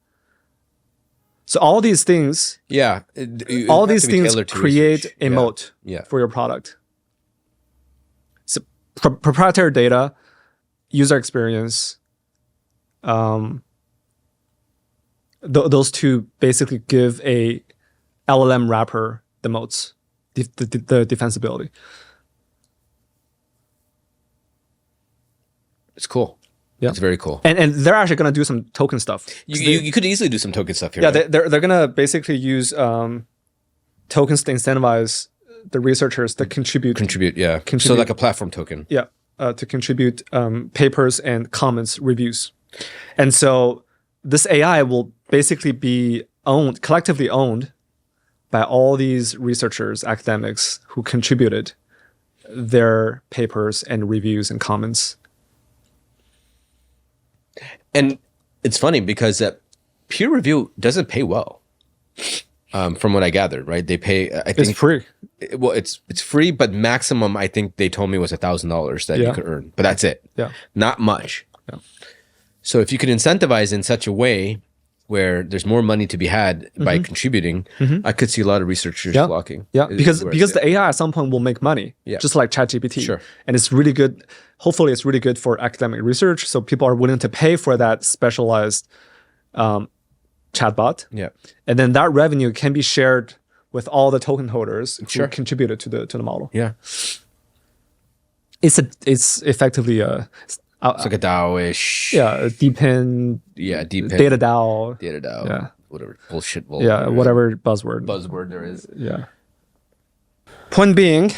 So all these things, all these things create a moat for your product. So proprietary data, user experience, those two basically give a LLM wrapper the moats, the defensibility. It's cool. Yeah, it's very cool. And they're actually going to do some token stuff. You could easily do some token stuff here. Yeah, right? they're going to basically use tokens to incentivize the researchers to contribute. So like a platform token. Yeah, to contribute papers and comments, reviews. And so this AI will basically be collectively owned by all these researchers, academics who contributed their papers and reviews and comments. And it's funny because peer review doesn't pay well, from what I gathered. Right? They pay. I think it's free. Well, it's free, but maximum I think they told me was $1,000 that you could earn, but that's it. Yeah, not much. Yeah. So if you could incentivize in such a way where there's more money to be had by contributing, I could see a lot of researchers flocking. Yeah, because the AI at some point will make money, just like ChatGPT. Sure. And it's really good. Hopefully, it's really good for academic research. So people are willing to pay for that specialized chatbot. Yeah. And then that revenue can be shared with all the token holders who contributed to the model. Yeah. It's effectively it's like a DAO-ish. Yeah, DePIN. Yeah, DePIN. Data DAO. Data DAO. Yeah. Whatever bullshit. Yeah, whatever buzzword there is. Yeah. Point being,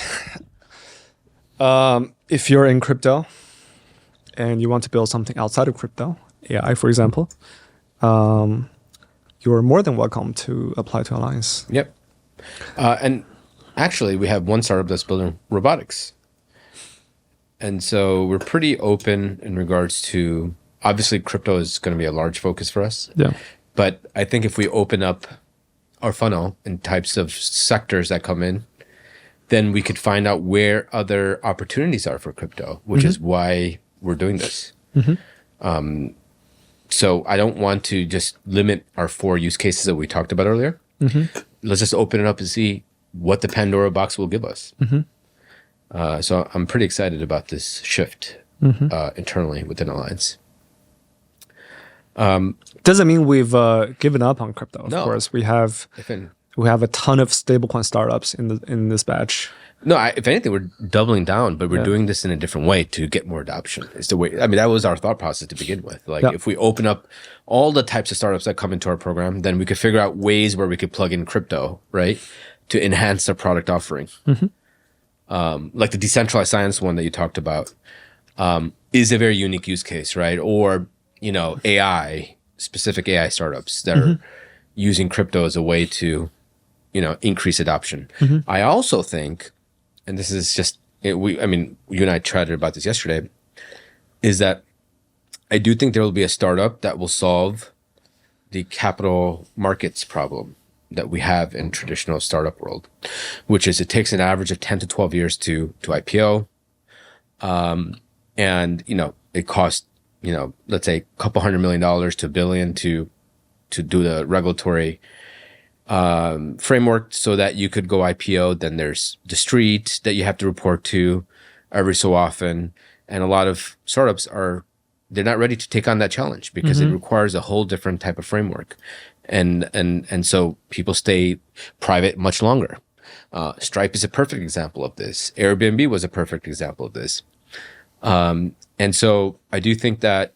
if you're in crypto and you want to build something outside of crypto, AI, for example, you're more than welcome to apply to Alliance. Yep. And actually, we have one startup that's building robotics. And so we're pretty open in regards to, obviously crypto is going to be a large focus for us. Yeah. But I think if we open up our funnel and types of sectors that come in, then we could find out where other opportunities are for crypto, which is why we're doing this. So I don't want to just limit our 4 use cases that we talked about earlier. Let's just open it up and see what the Pandora box will give us. So I'm pretty excited about this shift internally within Alliance. Doesn't mean we've given up on crypto. Of course, we have a ton of stablecoin startups in this batch. No, if anything, we're doubling down, but we're doing this in a different way to get more adoption. It's the way. I mean, that was our thought process to begin with. Like, if we open up all the types of startups that come into our program, then we could figure out ways where we could plug in crypto, right, to enhance our product offering. Like the decentralized science one that you talked about is a very unique use case, right? Or specific AI startups that are using crypto as a way to, increase adoption. I also think, and this is just you and I chatted about this yesterday, is that I do think there will be a startup that will solve the capital markets problem that we have in traditional startup world, which is it takes an average of 10 to 12 years to IPO. And, it costs, let's say a couple $100 million to $1 billion to do the regulatory framework so that you could go IPO. Then there's the street that you have to report to every so often. And a lot of startups they're not ready to take on that challenge because it requires a whole different type of framework. And so people stay private much longer. Stripe is a perfect example of this. Airbnb was a perfect example of this. And so I do think that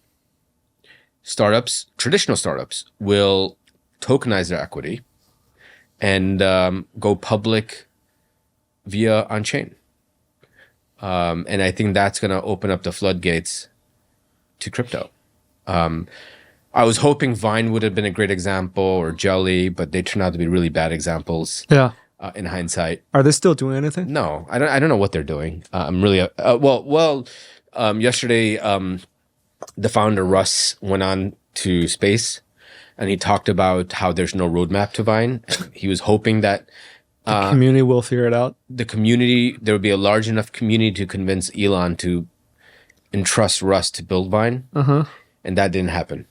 traditional startups, will tokenize their equity and go public via on-chain. And I think that's going to open up the floodgates to crypto. I was hoping Vine would have been a great example, or Jelly, but they turned out to be really bad examples. Yeah. In hindsight. Are they still doing anything? No, I don't know what they're doing. I'm really yesterday the founder Russ went on to space, and he talked about how there's no roadmap to Vine. And he was hoping that the community will figure it out. There would be a large enough community to convince Elon to entrust Russ to build Vine, and that didn't happen.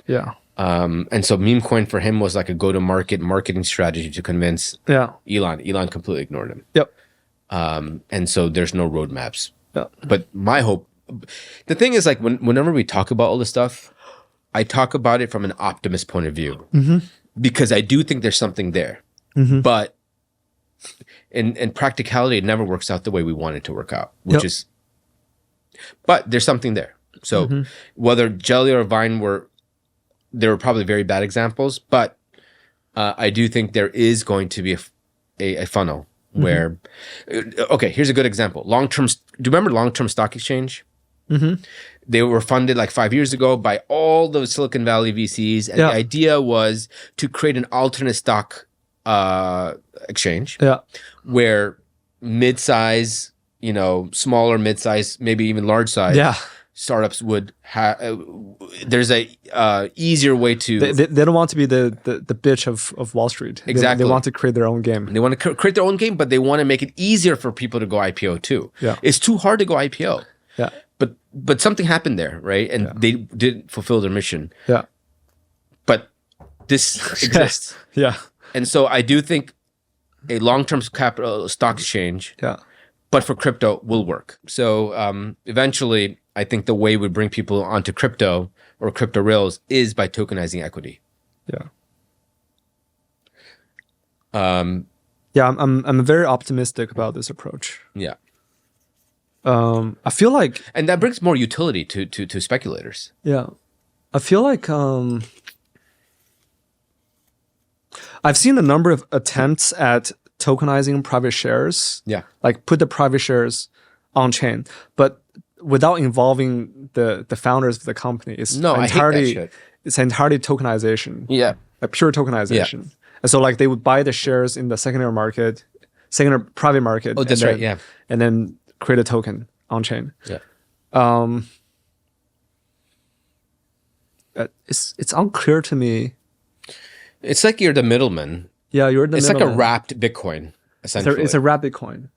Yeah. And so Memecoin for him was like a go-to-market marketing strategy to convince Elon. Elon completely ignored him. Yep. And so there's no roadmaps. Yeah. But my hope, the thing is, like, whenever we talk about all this stuff, I talk about it from an optimist point of view, because I do think there's something there. But in practicality, it never works out the way we want it to work out, but there's something there. So whether Jelly or Vine they were probably very bad examples, but I do think there is going to be a funnel where, okay, here's a good example. Do you remember long-term stock exchange? They were funded like 5 years ago by all those Silicon Valley VCs. And the idea was to create an alternate stock exchange where mid-size, smaller, mid-size, maybe even large size startups would have, there's a easier way to. They don't want to be the bitch of Wall Street. Exactly. They want to create their own game. They want to create their own game, but they want to make it easier for people to go IPO too. Yeah. It's too hard to go IPO. Yeah. But something happened there, right? And they didn't fulfill their mission. Yeah. But this exists. Yeah. And so I do think a long-term capital stock exchange, but for crypto, will work. So eventually, I think the way we bring people onto crypto or crypto rails is by tokenizing equity. Yeah. I'm very optimistic about this approach. Yeah. I feel like, and that brings more utility to speculators. Yeah, I feel like I've seen a number of attempts at tokenizing private shares. Yeah, like put the private shares on chain, but without involving the founders of the company. It's entirely tokenization. Yeah, a pure tokenization. Yeah. And so like they would buy the shares in the secondary private market. Oh, that's right. Yeah, and then create a token on chain. Yeah. It's unclear to me. It's like you're the middleman. Yeah, you're the middleman. It's like a wrapped Bitcoin, essentially. It's a wrapped Bitcoin.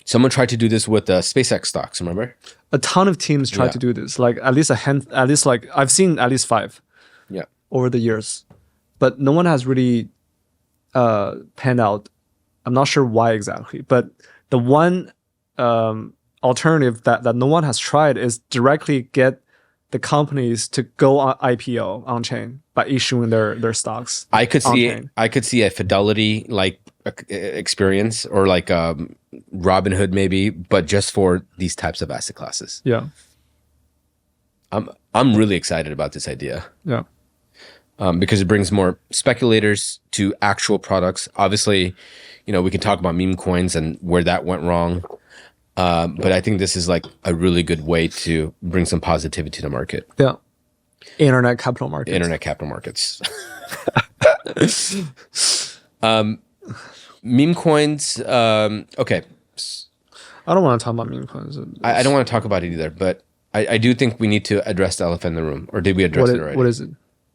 Someone tried to do this with SpaceX stocks, remember? A ton of teams tried to do this. Like I've seen at least 5 over the years. But no one has really panned out. I'm not sure why exactly, but the one alternative that no one has tried is directly get the companies to go on IPO on chain by issuing their stocks. I could see a Fidelity like experience, or like Robinhood maybe, but just for these types of asset classes. Yeah, I'm really excited about this idea. Yeah. Because it brings more speculators to actual products. Obviously, we can talk about meme coins and where that went wrong. But I think this is like a really good way to bring some positivity to the market. Yeah. Internet capital markets. Internet capital markets. Meme coins. Okay. I don't want to talk about meme coins. I don't want to talk about it either, but I do think we need to address the elephant in the room. Or did we address it already? What is it?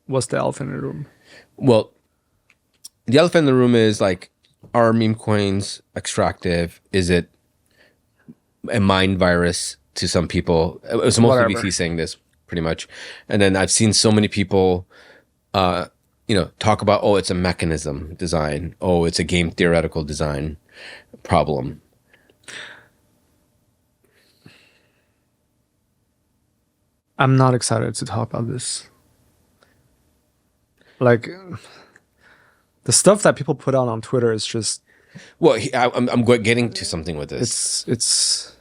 What's the elephant in the room? Well, the elephant in the room is like, are meme coins extractive? Is it a mind virus to some people? It was mostly VC saying this, pretty much. And then I've seen so many people, talk about, oh, it's a mechanism design. Oh, it's a game theoretical design problem. I'm not excited to talk about this. Like the stuff that people put out on Twitter is just Well, I'm getting to something with this. it's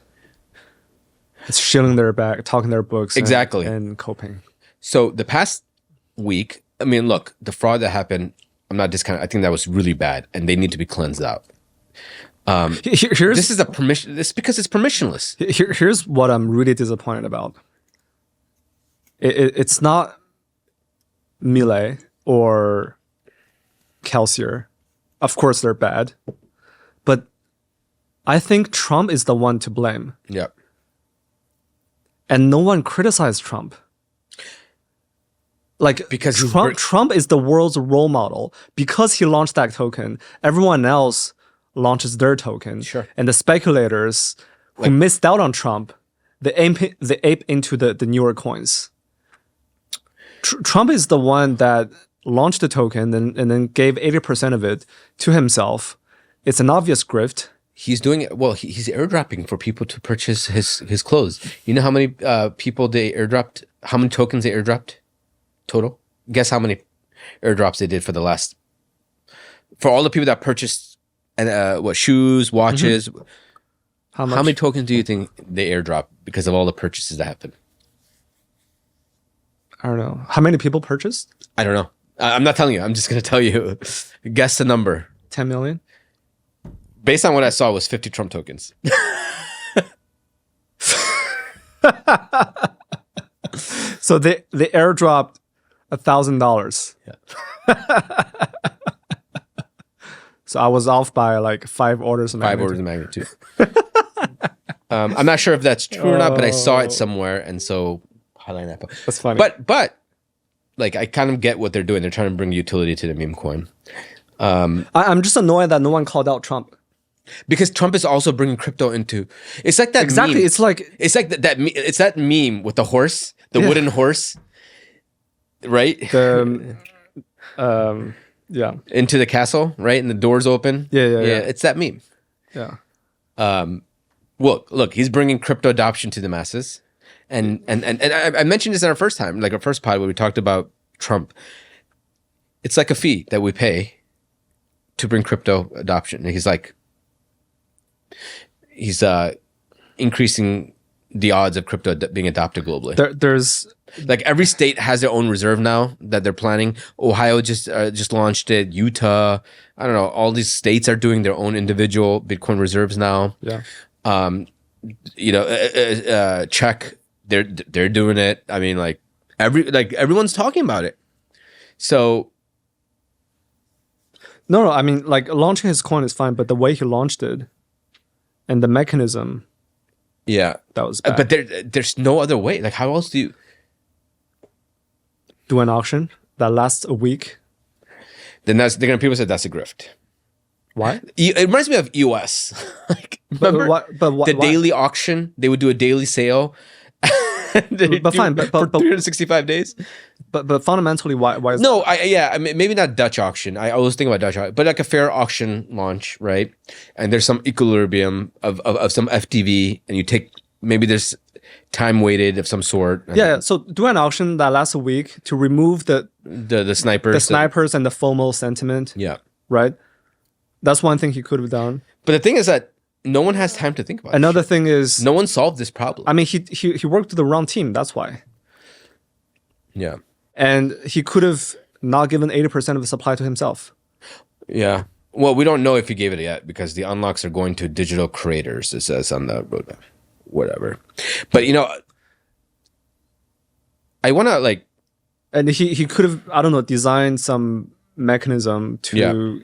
shilling their back, talking their books, Exactly, and coping. So the past week, I mean, look, the fraud that happened, I'm not discounting. I think that was really bad, and they need to be cleansed out. This is a permission. This because it's permissionless. Here's what I'm really disappointed about. It's not Millet or Kelsier. Of course, they're bad, but I think Trump is the one to blame. Yeah. And no one criticized Trump. Like, because Trump is the world's role model. Because he launched that token, everyone else launches their token. Sure. And the speculators who missed out on Trump, they ape into the newer coins. Trump is the one that launched the token and then gave 80% of it to himself. It's an obvious grift. He's doing it. Well, he's airdropping for people to purchase his clothes. You know how many people they airdropped? How many tokens they airdropped total? Guess how many airdrops they did for all the people that purchased and shoes, watches. Mm-hmm. How many tokens do you think they airdropped because of all the purchases that happened? I don't know. How many people purchased? I don't know. I'm not telling you. I'm just going to tell you. Guess the number. 10 million? Based on what I saw, it was 50 Trump tokens. So they airdropped $1,000. Yeah. So I was off by like 5 orders of magnitude. 5 orders of magnitude. I'm not sure if that's true or not, but I saw it somewhere, and so highlight that. That's funny. But like I kind of get what they're doing. They're trying to bring utility to the meme coin. I'm just annoyed that no one called out Trump. Because Trump is also bringing crypto into. It's like that. Exactly. Meme. It's like It's that meme with the horse, the wooden horse, right? Yeah. Into the castle, right? And the doors open. Yeah. It's that meme. Yeah. Look, he's bringing crypto adoption to the masses, and I mentioned this in our first time, like our first pod where we talked about Trump. It's like a fee that we pay to bring crypto adoption. And he's increasing the odds of crypto being adopted globally. There's like every state has their own reserve now that they're planning. Ohio just launched it. Utah, I don't know. All these states are doing their own individual Bitcoin reserves now. Yeah. Czech, they're doing it. I mean, everyone's talking about it. So. No. I mean, like launching his coin is fine, but the way he launched it, and the mechanism. Yeah, that was bad. But there's no other way. Like, how else do you do an auction that lasts a week? Then people say that's a grift. Why? It reminds me of US. Remember the daily auction? They would do a daily sale. but 365 days. But fundamentally, why is no? I mean, maybe not Dutch auction. I always think about Dutch auction, but like a fair auction launch, right? And there's some equilibrium of some FTV, and you take maybe there's time weighted of some sort. Yeah. So do an auction that lasts a week to remove the snipers and the FOMO sentiment. Yeah. Right. That's one thing he could have done. But the thing is that no one has time to think about it. Another thing is no one solved this problem. I mean, he worked with the wrong team. That's why. Yeah. And he could have not given 80% of the supply to himself. Yeah. Well, we don't know if he gave it yet because the unlocks are going to digital creators, it says on the roadmap. Whatever. But, I want to And he could have, I don't know, designed some mechanism to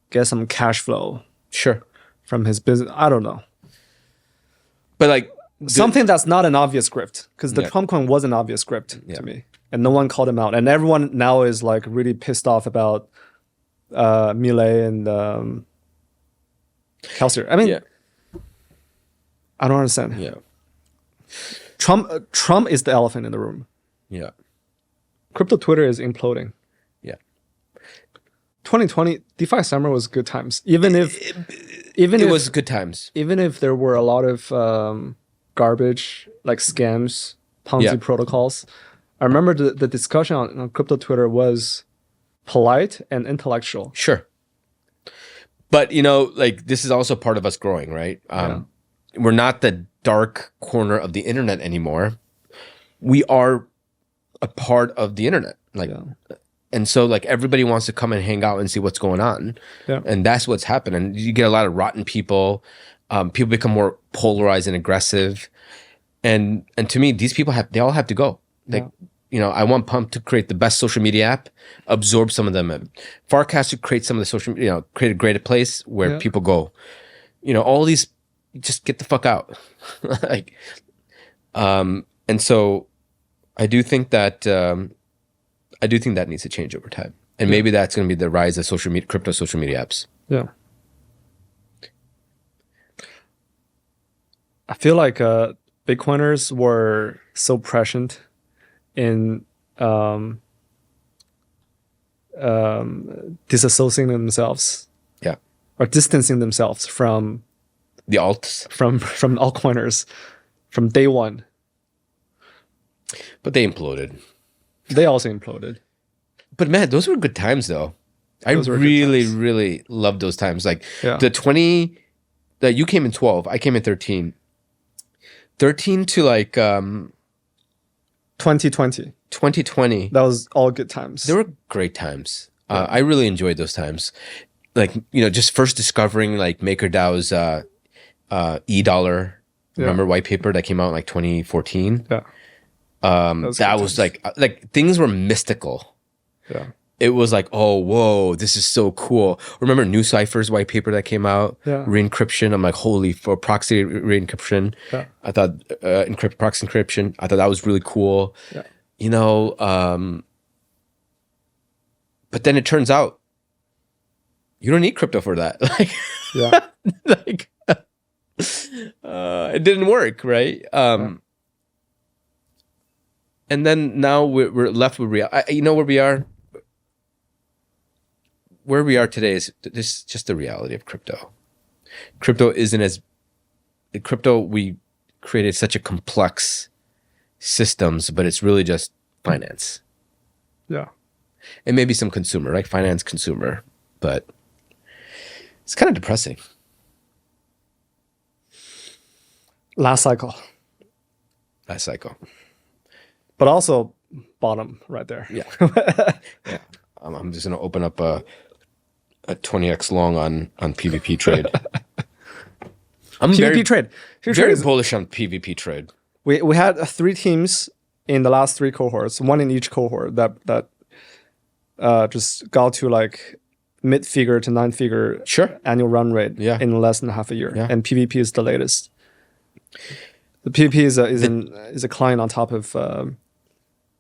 get some cash flow. Sure. From his business. I don't know. But something that's not an obvious script, because the Trump coin was an obvious script to me, and no one called him out, and everyone now is like really pissed off about Millet and Kelsier. I mean, I don't understand. Yeah, Trump is the elephant in the room. Yeah, crypto Twitter is imploding. Yeah, 2020 DeFi summer was good times, even if it was good times, even if there were a lot of garbage like scams, Ponzi protocols I remember the discussion on crypto Twitter was polite and intellectual. Sure. But, like, this is also part of us growing, right? We're not the dark corner of the internet anymore. We are a part of the internet. Like, and so, like, everybody wants to come and hang out and see what's going on. Yeah. And that's what's happening. You get a lot of rotten people. People become more polarized and aggressive. And to me, these people they all have to go. Like, I want Pump to create the best social media app, absorb some of them. Farcast to create some of the social, create a greater place where people go. All these, just get the fuck out. Like, and so I do think that needs to change over time. And maybe that's going to be the rise of crypto social media apps. Yeah. I feel like Bitcoiners were so prescient in disassociating themselves, or distancing themselves from the alts, from altcoiners from day one. But they imploded. They also imploded. But man, those were good times, though. I really loved those times. Like the 20 that you came in 12, I came in 13. 13 to like 2020. 2020. That was all good times. They were great times. I really enjoyed those times. Like, just first discovering like MakerDAO's $E remember white paper that came out in like 2014. Yeah. That was like things were mystical. Yeah. It was like, oh, whoa, this is so cool. Remember New Cypher's white paper that came out? Yeah. Re-encryption. I'm like, holy, for proxy re-encryption. Yeah. I thought proxy encryption. I thought that was really cool. Yeah. But then it turns out you don't need crypto for that. Like, yeah. Like, it didn't work, right? And then now we're left with reality. Where we are? Where we are today is this just the reality of crypto. Crypto we created such a complex systems, but it's really just finance. Yeah. And maybe some consumer, right? Finance consumer, but it's kind of depressing. Last cycle. But also bottom right there. Yeah. Yeah. I'm just going to open up a 20x long on PvP trade. I'm PvP trade. Very bullish on PvP trade. We had 3 teams in the last 3 cohorts, one in each cohort that just got to like mid-figure to 9-figure annual run rate in less than half a year. Yeah. And PvP is the latest. The PvP is a client on top of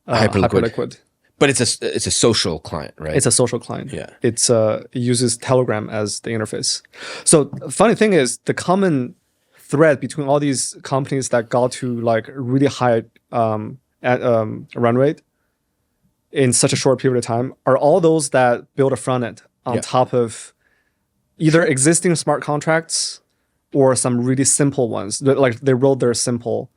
Hyperliquid. But it's a social client, right? It's a social client. Yeah. It uses Telegram as the interface. So funny thing is the common thread between all these companies that got to like really high run rate in such a short period of time are all those that build a front end on top of either existing smart contracts or some really simple ones. Like they wrote their simple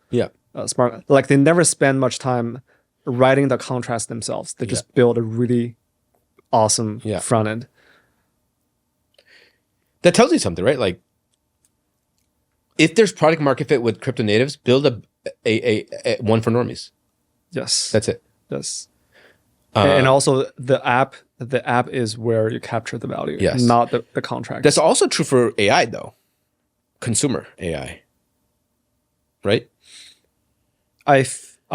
smart. Like they never spend much time writing the contracts themselves. They just build a really awesome front end. That tells you something, right? Like if there's product market fit with crypto natives, build a one for normies. Yes. That's it. Yes. And also the app is where you capture the value, not the contract. That's also true for AI though. Consumer AI. Right? I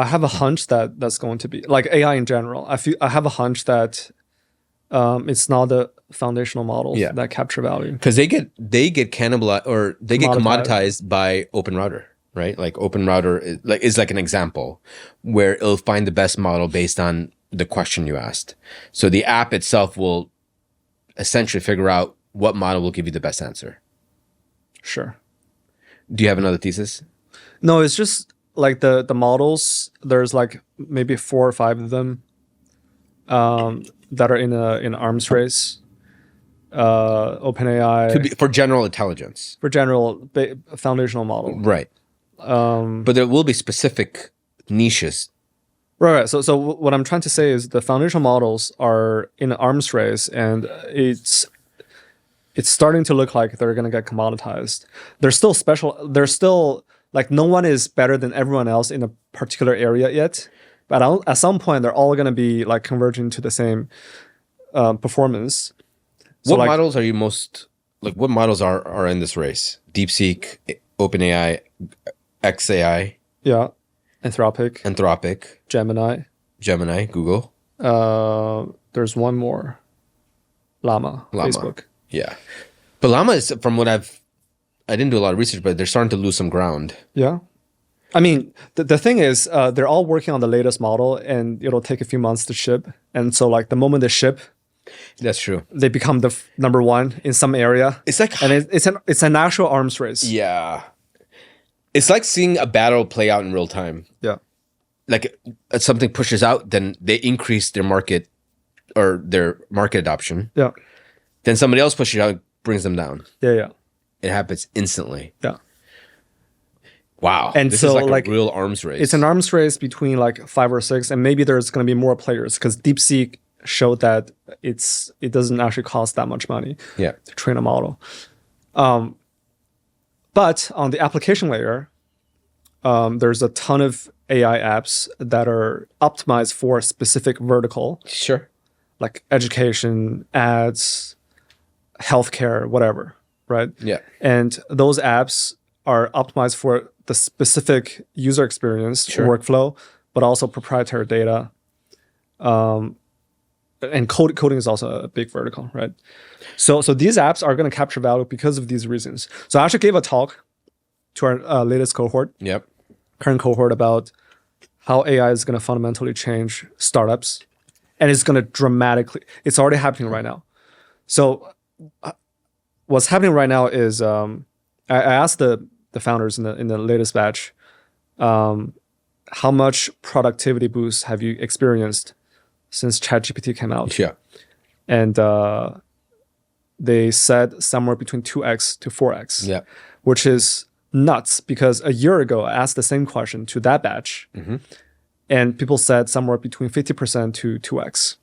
have a hunch that's going to be like AI in general. I have a hunch that it's not the foundational models that capture value because they get cannibalized or they get commoditized by Open Router, right? Like Open Router is like an example where it'll find the best model based on the question you asked. So the app itself will essentially figure out what model will give you the best answer. Sure. Do you have another thesis? No, it's just like the models. There's like maybe 4 or 5 of them that are in an arms race. OpenAI could be for general intelligence. For general foundational model, right? But there will be specific niches Right. So what I'm trying to say is the foundational models are in an arms race, and it's starting to look like they're going to get commoditized. They're still special. They're still like no one is better than everyone else in a particular area yet. But at some point, they're all going to be like converging to the same performance. So What models are you most like? What models are in this race? DeepSeek, OpenAI, XAI, yeah, Anthropic, Gemini, Google. There's one more, Llama, Facebook. Yeah, but Llama is from what I didn't do a lot of research, but they're starting to lose some ground. Yeah. I mean, the thing is, they're all working on the latest model, and it'll take a few months to ship. And so, like, the moment they ship, that's true, they become the number one in some area. It's like, and it's an actual arms race. Yeah, it's like seeing a battle play out in real time. Yeah, like something pushes out, then they increase their market or their market adoption. Yeah, then somebody else pushes it out, brings them down. Yeah. It happens instantly. Yeah. Wow. And this so is like a real arms race. It's an arms race between like 5 or 6, and maybe there's going to be more players because DeepSeek showed that it doesn't actually cost that much money to train a model. But on the application layer, there's a ton of AI apps that are optimized for a specific vertical. Sure. Like education, ads, healthcare, whatever, right? Yeah. And those apps are optimized for the specific user experience, workflow, but also proprietary data. And coding is also a big vertical, right? So these apps are going to capture value because of these reasons. So I actually gave a talk to our latest cohort, current cohort, about how AI is going to fundamentally change startups, and it's going to dramatically. It's already happening right now. So what's happening right now is I asked the founders in the latest batch, how much productivity boost have you experienced since ChatGPT came out? Yeah. And they said somewhere between 2x to 4x, which is nuts because a year ago I asked the same question to that batch, and people said somewhere between 50% to 2x.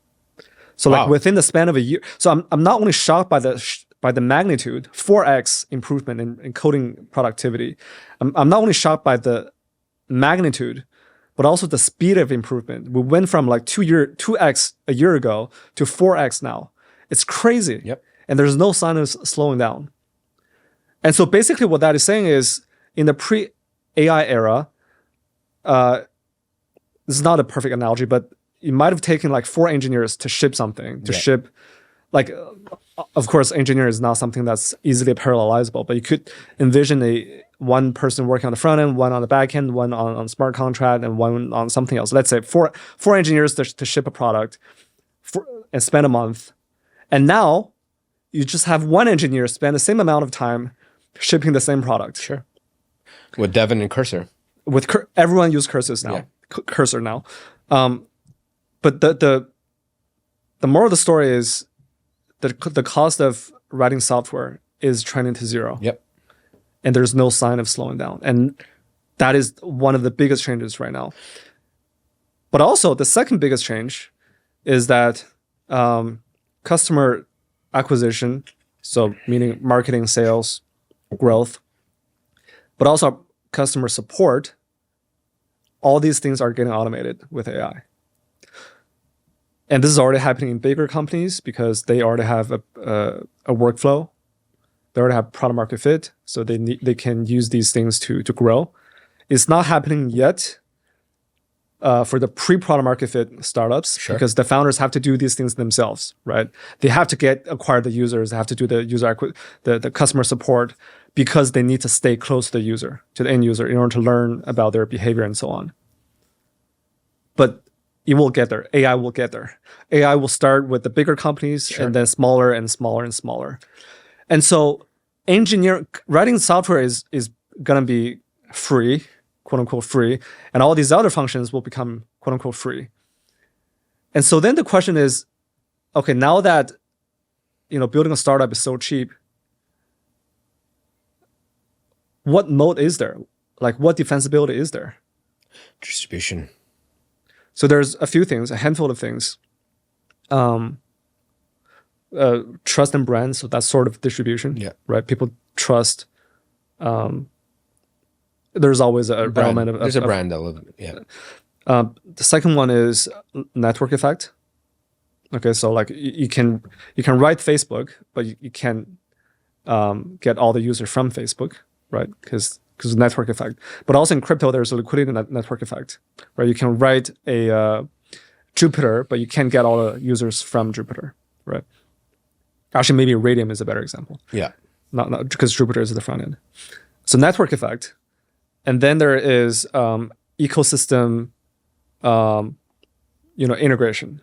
So like within the span of a year. So I'm not only shocked by the magnitude, 4x improvement in coding productivity. I'm not only shocked by the magnitude, but also the speed of improvement. We went from like 2x a year ago to 4x now. It's crazy. Yep. And there's no sign of slowing down. And so basically what that is saying is in the pre-AI era, this is not a perfect analogy, but it might have taken like 4 engineers to ship something, ship, like, of course, engineer is not something that's easily parallelizable, but you could envision one person working on the front end, one on the back end, one on smart contract, and one on something else. Let's say four engineers to ship a product and spend a month. And now you just have one engineer spend the same amount of time shipping the same product. Sure. With Devin and Cursor. Everyone use Cursors now. Cursor now. But the moral of the story is the cost of writing software is trending to zero. Yep. And there's no sign of slowing down. And that is one of the biggest changes right now. But also the second biggest change is that customer acquisition, so meaning marketing, sales, growth, but also customer support, all these things are getting automated with AI. And this is already happening in bigger companies because they already have a workflow. They already have product market fit, so they can use these things to grow. It's not happening yet for the pre-product market fit startups because the founders have to do these things themselves, right? They have to acquire the users, they have to do the customer support because they need to stay close to the user, to the end user, in order to learn about their behavior and so on. But it will get there. AI will get there. AI will start with the bigger companies and then smaller and smaller and smaller. And so writing software is going to be free, quote unquote free, and all these other functions will become quote unquote free. And so then the question is, okay, now that building a startup is so cheap, what moat is there? Like what defensibility is there? Distribution. So there's a few things, a handful of things. Trust and brand, so that's sort of distribution, right? People trust. There's always a element of there's a brand element, yeah. The second one is network effect. Okay, so like you can write Facebook, but you can't get all the users from Facebook, right? Because network effect. But also in crypto, there's a liquidity network effect, right? You can write a Jupiter, but you can't get all the users from Jupiter, right? Actually, maybe Radium is a better example. Yeah. Not because Jupiter is at the front end. So network effect. And then there is ecosystem, integration,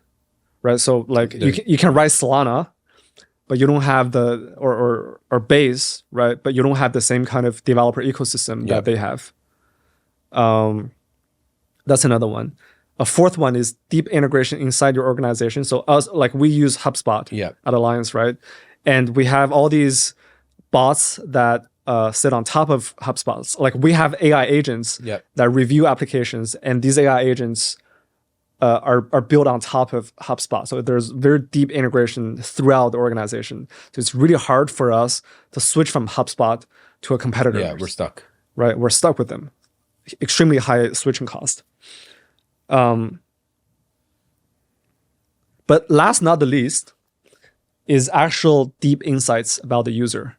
right? So like you can write Solana, but you don't have the or Base, right? But you don't have the same kind of developer ecosystem that they have. That's another one. A fourth one is deep integration inside your organization. So us, like we use HubSpot at Alliance, right? And we have all these bots that sit on top of HubSpot. Like we have AI agents that review applications, and these AI agents are built on top of HubSpot. So there's very deep integration throughout the organization. So it's really hard for us to switch from HubSpot to a competitor. Yeah, we're stuck. Right, we're stuck with them. Extremely high switching cost. But last not the least is actual deep insights about the user.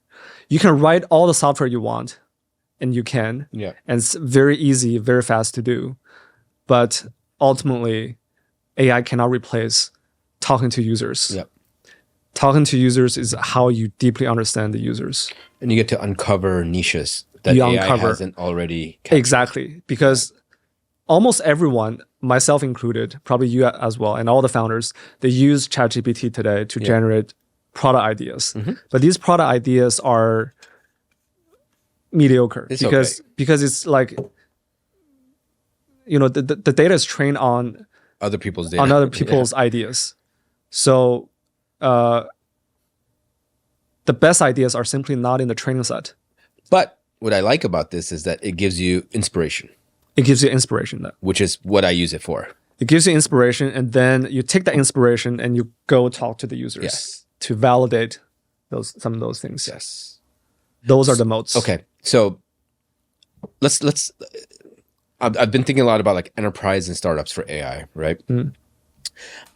You can write all the software you want, and you can. Yeah. And it's very easy, very fast to do. But ultimately, AI cannot replace talking to users. Yeah. Talking to users is how you deeply understand the users. And you get to uncover niches that AI hasn't already captured. Exactly. Because almost everyone, myself included, probably you as well, and all the founders, they use ChatGPT today to generate product ideas. But these product ideas are mediocre because it's like, the data is trained on other people's data, on other people's ideas. So the best ideas are simply not in the training set. But what I like about this is that it gives you inspiration. It gives you inspiration, which is what I use it for. It gives you inspiration, and then you take that inspiration and you go talk to the users to validate some of those things. Yes, those are the moats. Okay, so let's. I've been thinking a lot about like enterprise and startups for AI, right?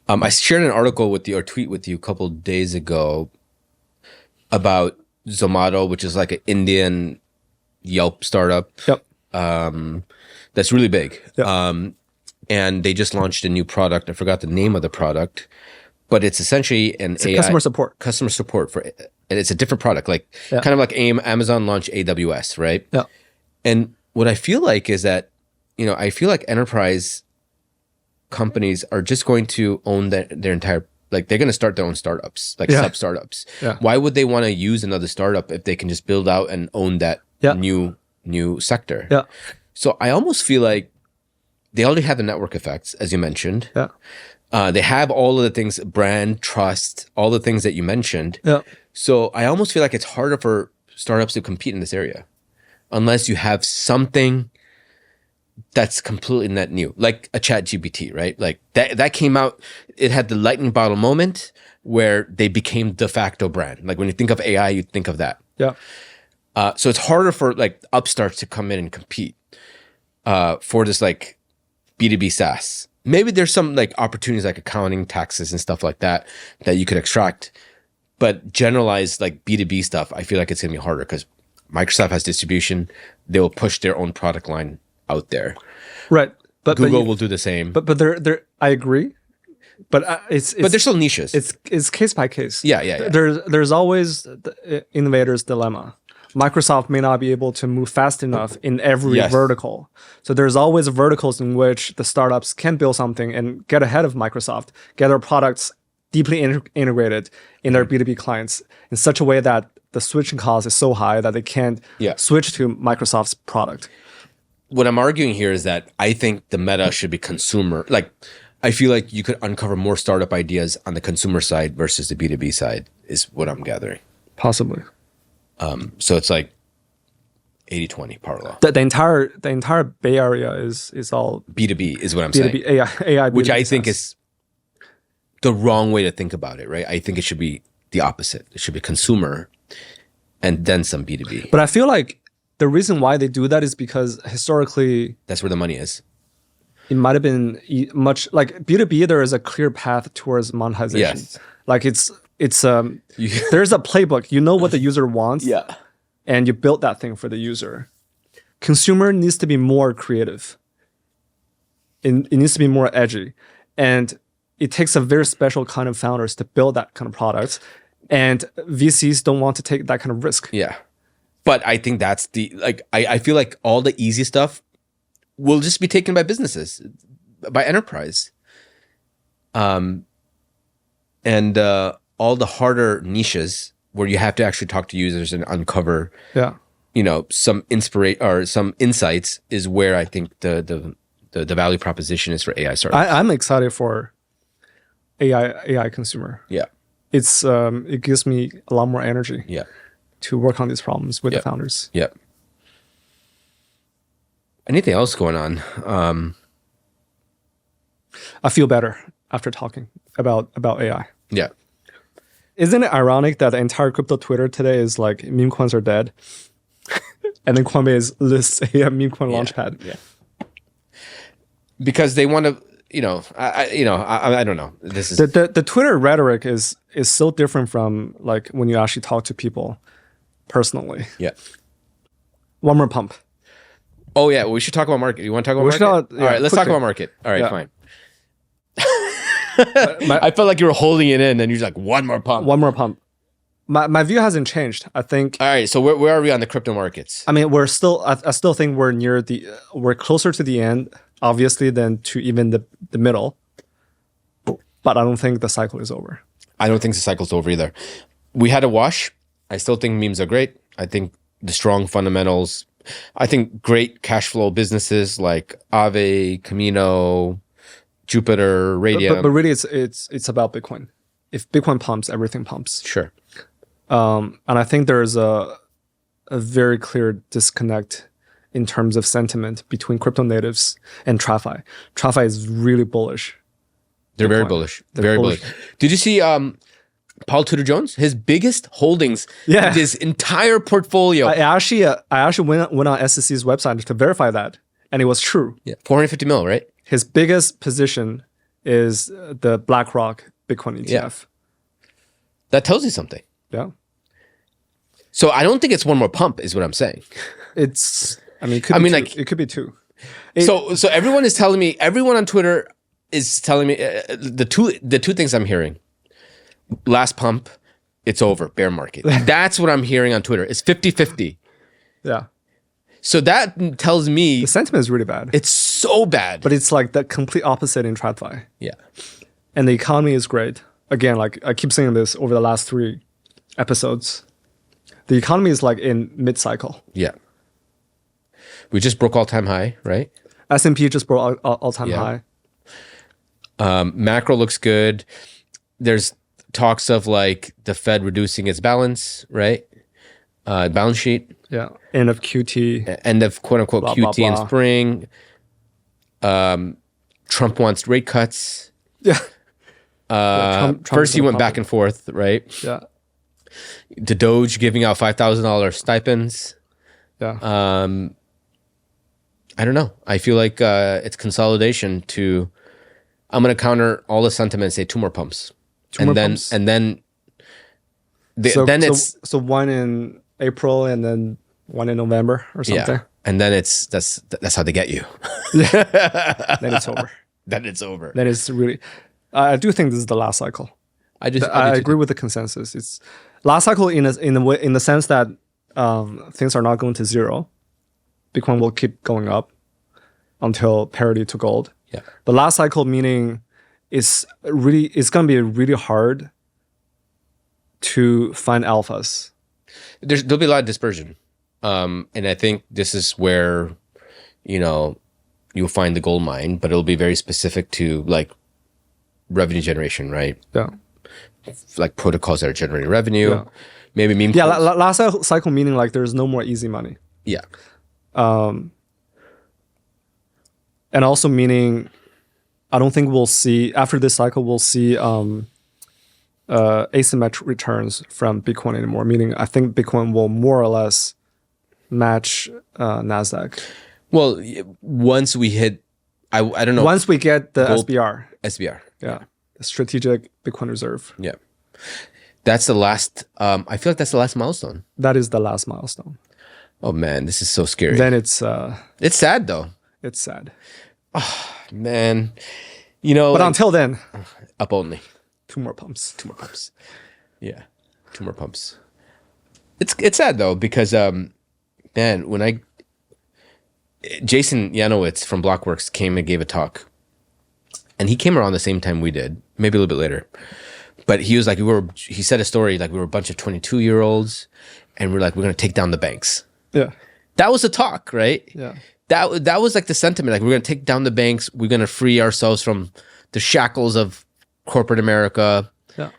I shared an article with you or tweet with you a couple of days ago about Zomato, which is like an Indian Yelp startup. That's really big. And they just launched a new product. I forgot the name of the product, but it's essentially it's AI customer support. Customer support and it's a different product, like kind of like Amazon launched AWS, right? Yeah. And what I feel like is that, I feel like enterprise companies are just going to own their entire, like they're going to start their own startups, like sub startups. Why would they want to use another startup if they can just build out and own that new sector? So I almost feel like they already have the network effects, as you mentioned. They have all of the things, brand, trust, all the things that you mentioned. So I almost feel like it's harder for startups to compete in this area unless you have something that's completely net new, like a ChatGPT, right? Like that came out, it had the lightning bottle moment where they became de facto brand. Like when you think of AI, you think of that. So it's harder for like upstarts to come in and compete for this like B2B SaaS. Maybe there's some like opportunities like accounting, taxes and stuff like that you could extract. But generalized like B2B stuff, I feel like it's going to be harder because Microsoft has distribution. They will push their own product line out there. Right. But Google will do the same. But there I agree. But but they're still niches. It's case by case. Yeah. There's always the innovator's dilemma. Microsoft may not be able to move fast enough in every vertical. So there's always verticals in which the startups can build something and get ahead of Microsoft, get their products deeply integrated in their B2B clients in such a way that the switching cost is so high that they can't switch to Microsoft's product. What I'm arguing here is that I think the meta should be consumer. Like, I feel like you could uncover more startup ideas on the consumer side versus the B2B side is what I'm gathering. Possibly. So it's like, 80-20 power law. The entire Bay Area is all B2B is what I'm B2B saying. AI Which I B2B think sense. is the wrong way to think about it, right? I think it should be the opposite. It should be consumer and then some B2B. But I feel like the reason why they do that is because historically That's where the money is. it might have been much like B2B. There is a clear path towards monetization. Yes. Like there's a playbook. You know what the user wants. Yeah. And you build that thing for the user. Consumer needs to be more creative. It needs to be more edgy. And it takes a very special kind of founders to build that kind of products. And VCs don't want to take that kind of risk. Yeah. But I think that's I feel like all the easy stuff will just be taken by businesses, by enterprise. And all the harder niches where you have to actually talk to users and uncover, some some insights is where I think the value proposition is for AI startups. I'm excited for AI consumer. Yeah. It gives me a lot more energy. Yeah. To work on these problems with the founders. Yep. Anything else going on? I feel better after talking about AI. Yeah. Isn't it ironic that the entire crypto Twitter today is like Memecoins are dead, and then Coinbase lists a Memecoin launchpad? Yeah. Because they want to, I don't know. This is the Twitter rhetoric is so different from like when you actually talk to people personally. Yeah. One more pump. Oh yeah, we should talk about market. You want to talk about market? All right, let's talk about market. All right, fine. I felt like you were holding it in, and you're like, one more pump. One more pump. My view hasn't changed. I think. All right, so where are we on the crypto markets? I mean, I still think we're closer to the end, obviously, than to even the middle. But I don't think the cycle is over. I don't think the cycle's over either. We had a wash. I still think memes are great. I think the strong fundamentals. I think great cash flow businesses like Aave, Camino, Jupiter, Radium. But really, it's about Bitcoin. If Bitcoin pumps, everything pumps. Sure. And I think there's a very clear disconnect in terms of sentiment between crypto natives and TradFi. TradFi is really bullish. They're very bullish. Very bullish. Did you see Paul Tudor Jones? His biggest holdings, his entire portfolio. I actually went on SEC's website to verify that, and it was true. Yeah, 450 mil, right? His biggest position is the BlackRock Bitcoin ETF. Yeah. That tells you something. Yeah. So I don't think it's one more pump, is what I'm saying. It could be two. So everyone is telling me, everyone on Twitter is telling me the two things I'm hearing. Last pump, it's over, bear market. That's what I'm hearing on Twitter. It's 50-50. Yeah. So that tells me the sentiment is really bad. It's so bad. But it's like the complete opposite in TradFi. Yeah. And the economy is great. Again, like I keep saying this over the last 3 episodes. The economy is like in mid-cycle. Yeah. We just broke all-time high, right? S&P just broke all-time high. Macro looks good. There's talks of like the Fed reducing its balance, right? Balance sheet. Yeah. End of QT. End of quote unquote blah, QT blah, in blah. spring. Trump wants rate cuts. Yeah. Trump first he went back and forth, right? Yeah. The Doge giving out $5,000 stipends. Yeah. I don't know. I feel like it's consolidation to. I'm going to counter all the sentiment and say 2 more pumps. Then it's one in April and then one in November or something. Yeah. And then that's how they get you. Then it's over. Then it's over. Then it's really. I do think this is the last cycle. I agree with the consensus. It's last cycle in the sense that things are not going to zero. Bitcoin will keep going up until parity to gold. Yeah. The last cycle meaning it's going to be really hard to find alphas. There'll be a lot of dispersion. And I think this is where, you'll find the gold mine, but it'll be very specific to like revenue generation, right? Yeah. Like protocols that are generating revenue. Yeah. Maybe meme. Yeah, last cycle meaning like there's no more easy money. Yeah. And also meaning, I don't think we'll see, after this cycle, we'll see asymmetric returns from Bitcoin anymore. Meaning, I think Bitcoin will more or less match NASDAQ. Well, once we hit, I don't know. Once we get the Gold- SBR. SBR. Yeah. The Strategic Bitcoin Reserve. Yeah. That's the last, I feel like that's the last milestone. That is the last milestone. Oh man, this is so scary. Then it's sad though. it's sad. Man, you know. But until then, up only. 2 more pumps. 2 more pumps. Yeah. 2 more pumps. It's sad though, because man, when Jason Yanowitz from Blockworks came and gave a talk. And he came around the same time we did, maybe a little bit later. But he was like, he said a story like we were a bunch of 22-year-olds and we're like, we're going to take down the banks. Yeah. That was the talk, right? Yeah. That was like the sentiment. Like, we're going to take down the banks. We're going to free ourselves from the shackles of corporate America. Yeah.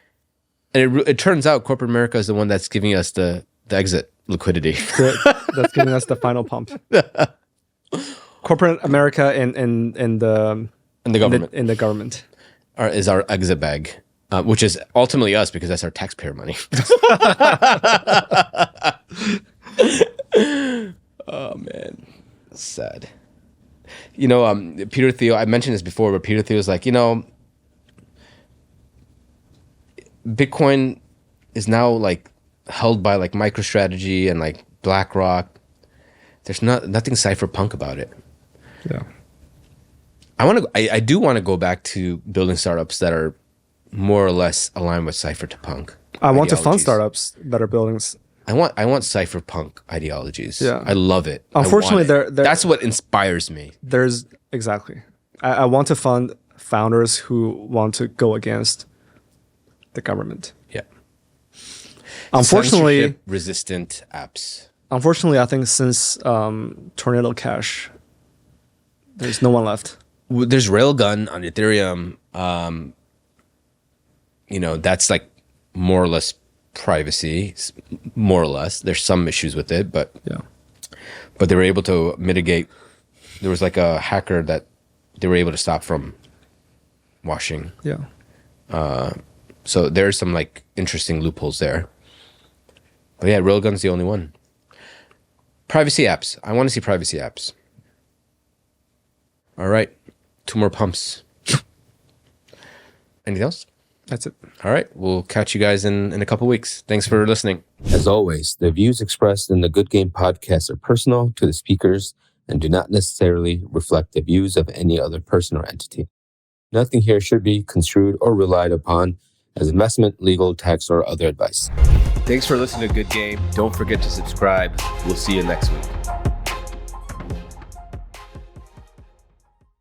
And it turns out corporate America is the one that's giving us the exit liquidity. That's giving us the final pump. Corporate America and the government. In the government. Is our exit bag, which is ultimately us because that's our taxpayer money. Oh man, sad. You know, Peter Thiel, I mentioned this before, but Peter Thiel was like, you know, Bitcoin is now like held by like MicroStrategy and like BlackRock. There's nothing cypherpunk about it. Yeah. I do want to go back to building startups that are more or less aligned with cypherpunk. I want to fund ideologies. startups that are building. I want cypherpunk ideologies. Yeah. I love it. Unfortunately, that's what inspires me. There's exactly. I want to fund founders who want to go against the government. Yeah. Unfortunately, resistant apps. Unfortunately, I think since Tornado Cash, there's no one left. There's Railgun on Ethereum. You know, that's like more or less privacy, more or less. There's some issues with it, but they were able to mitigate. There was like a hacker that they were able to stop from washing. Yeah. So there's some like interesting loopholes there. But yeah, Railgun's the only one. Privacy apps. I want to see privacy apps. All right. 2 more pumps. Anything else? That's it. All right. We'll catch you guys in a couple weeks. Thanks for listening. As always, the views expressed in the Good Game podcast are personal to the speakers and do not necessarily reflect the views of any other person or entity. Nothing here should be construed or relied upon as investment, legal, tax, or other advice. Thanks for listening to Good Game. Don't forget to subscribe. We'll see you next week.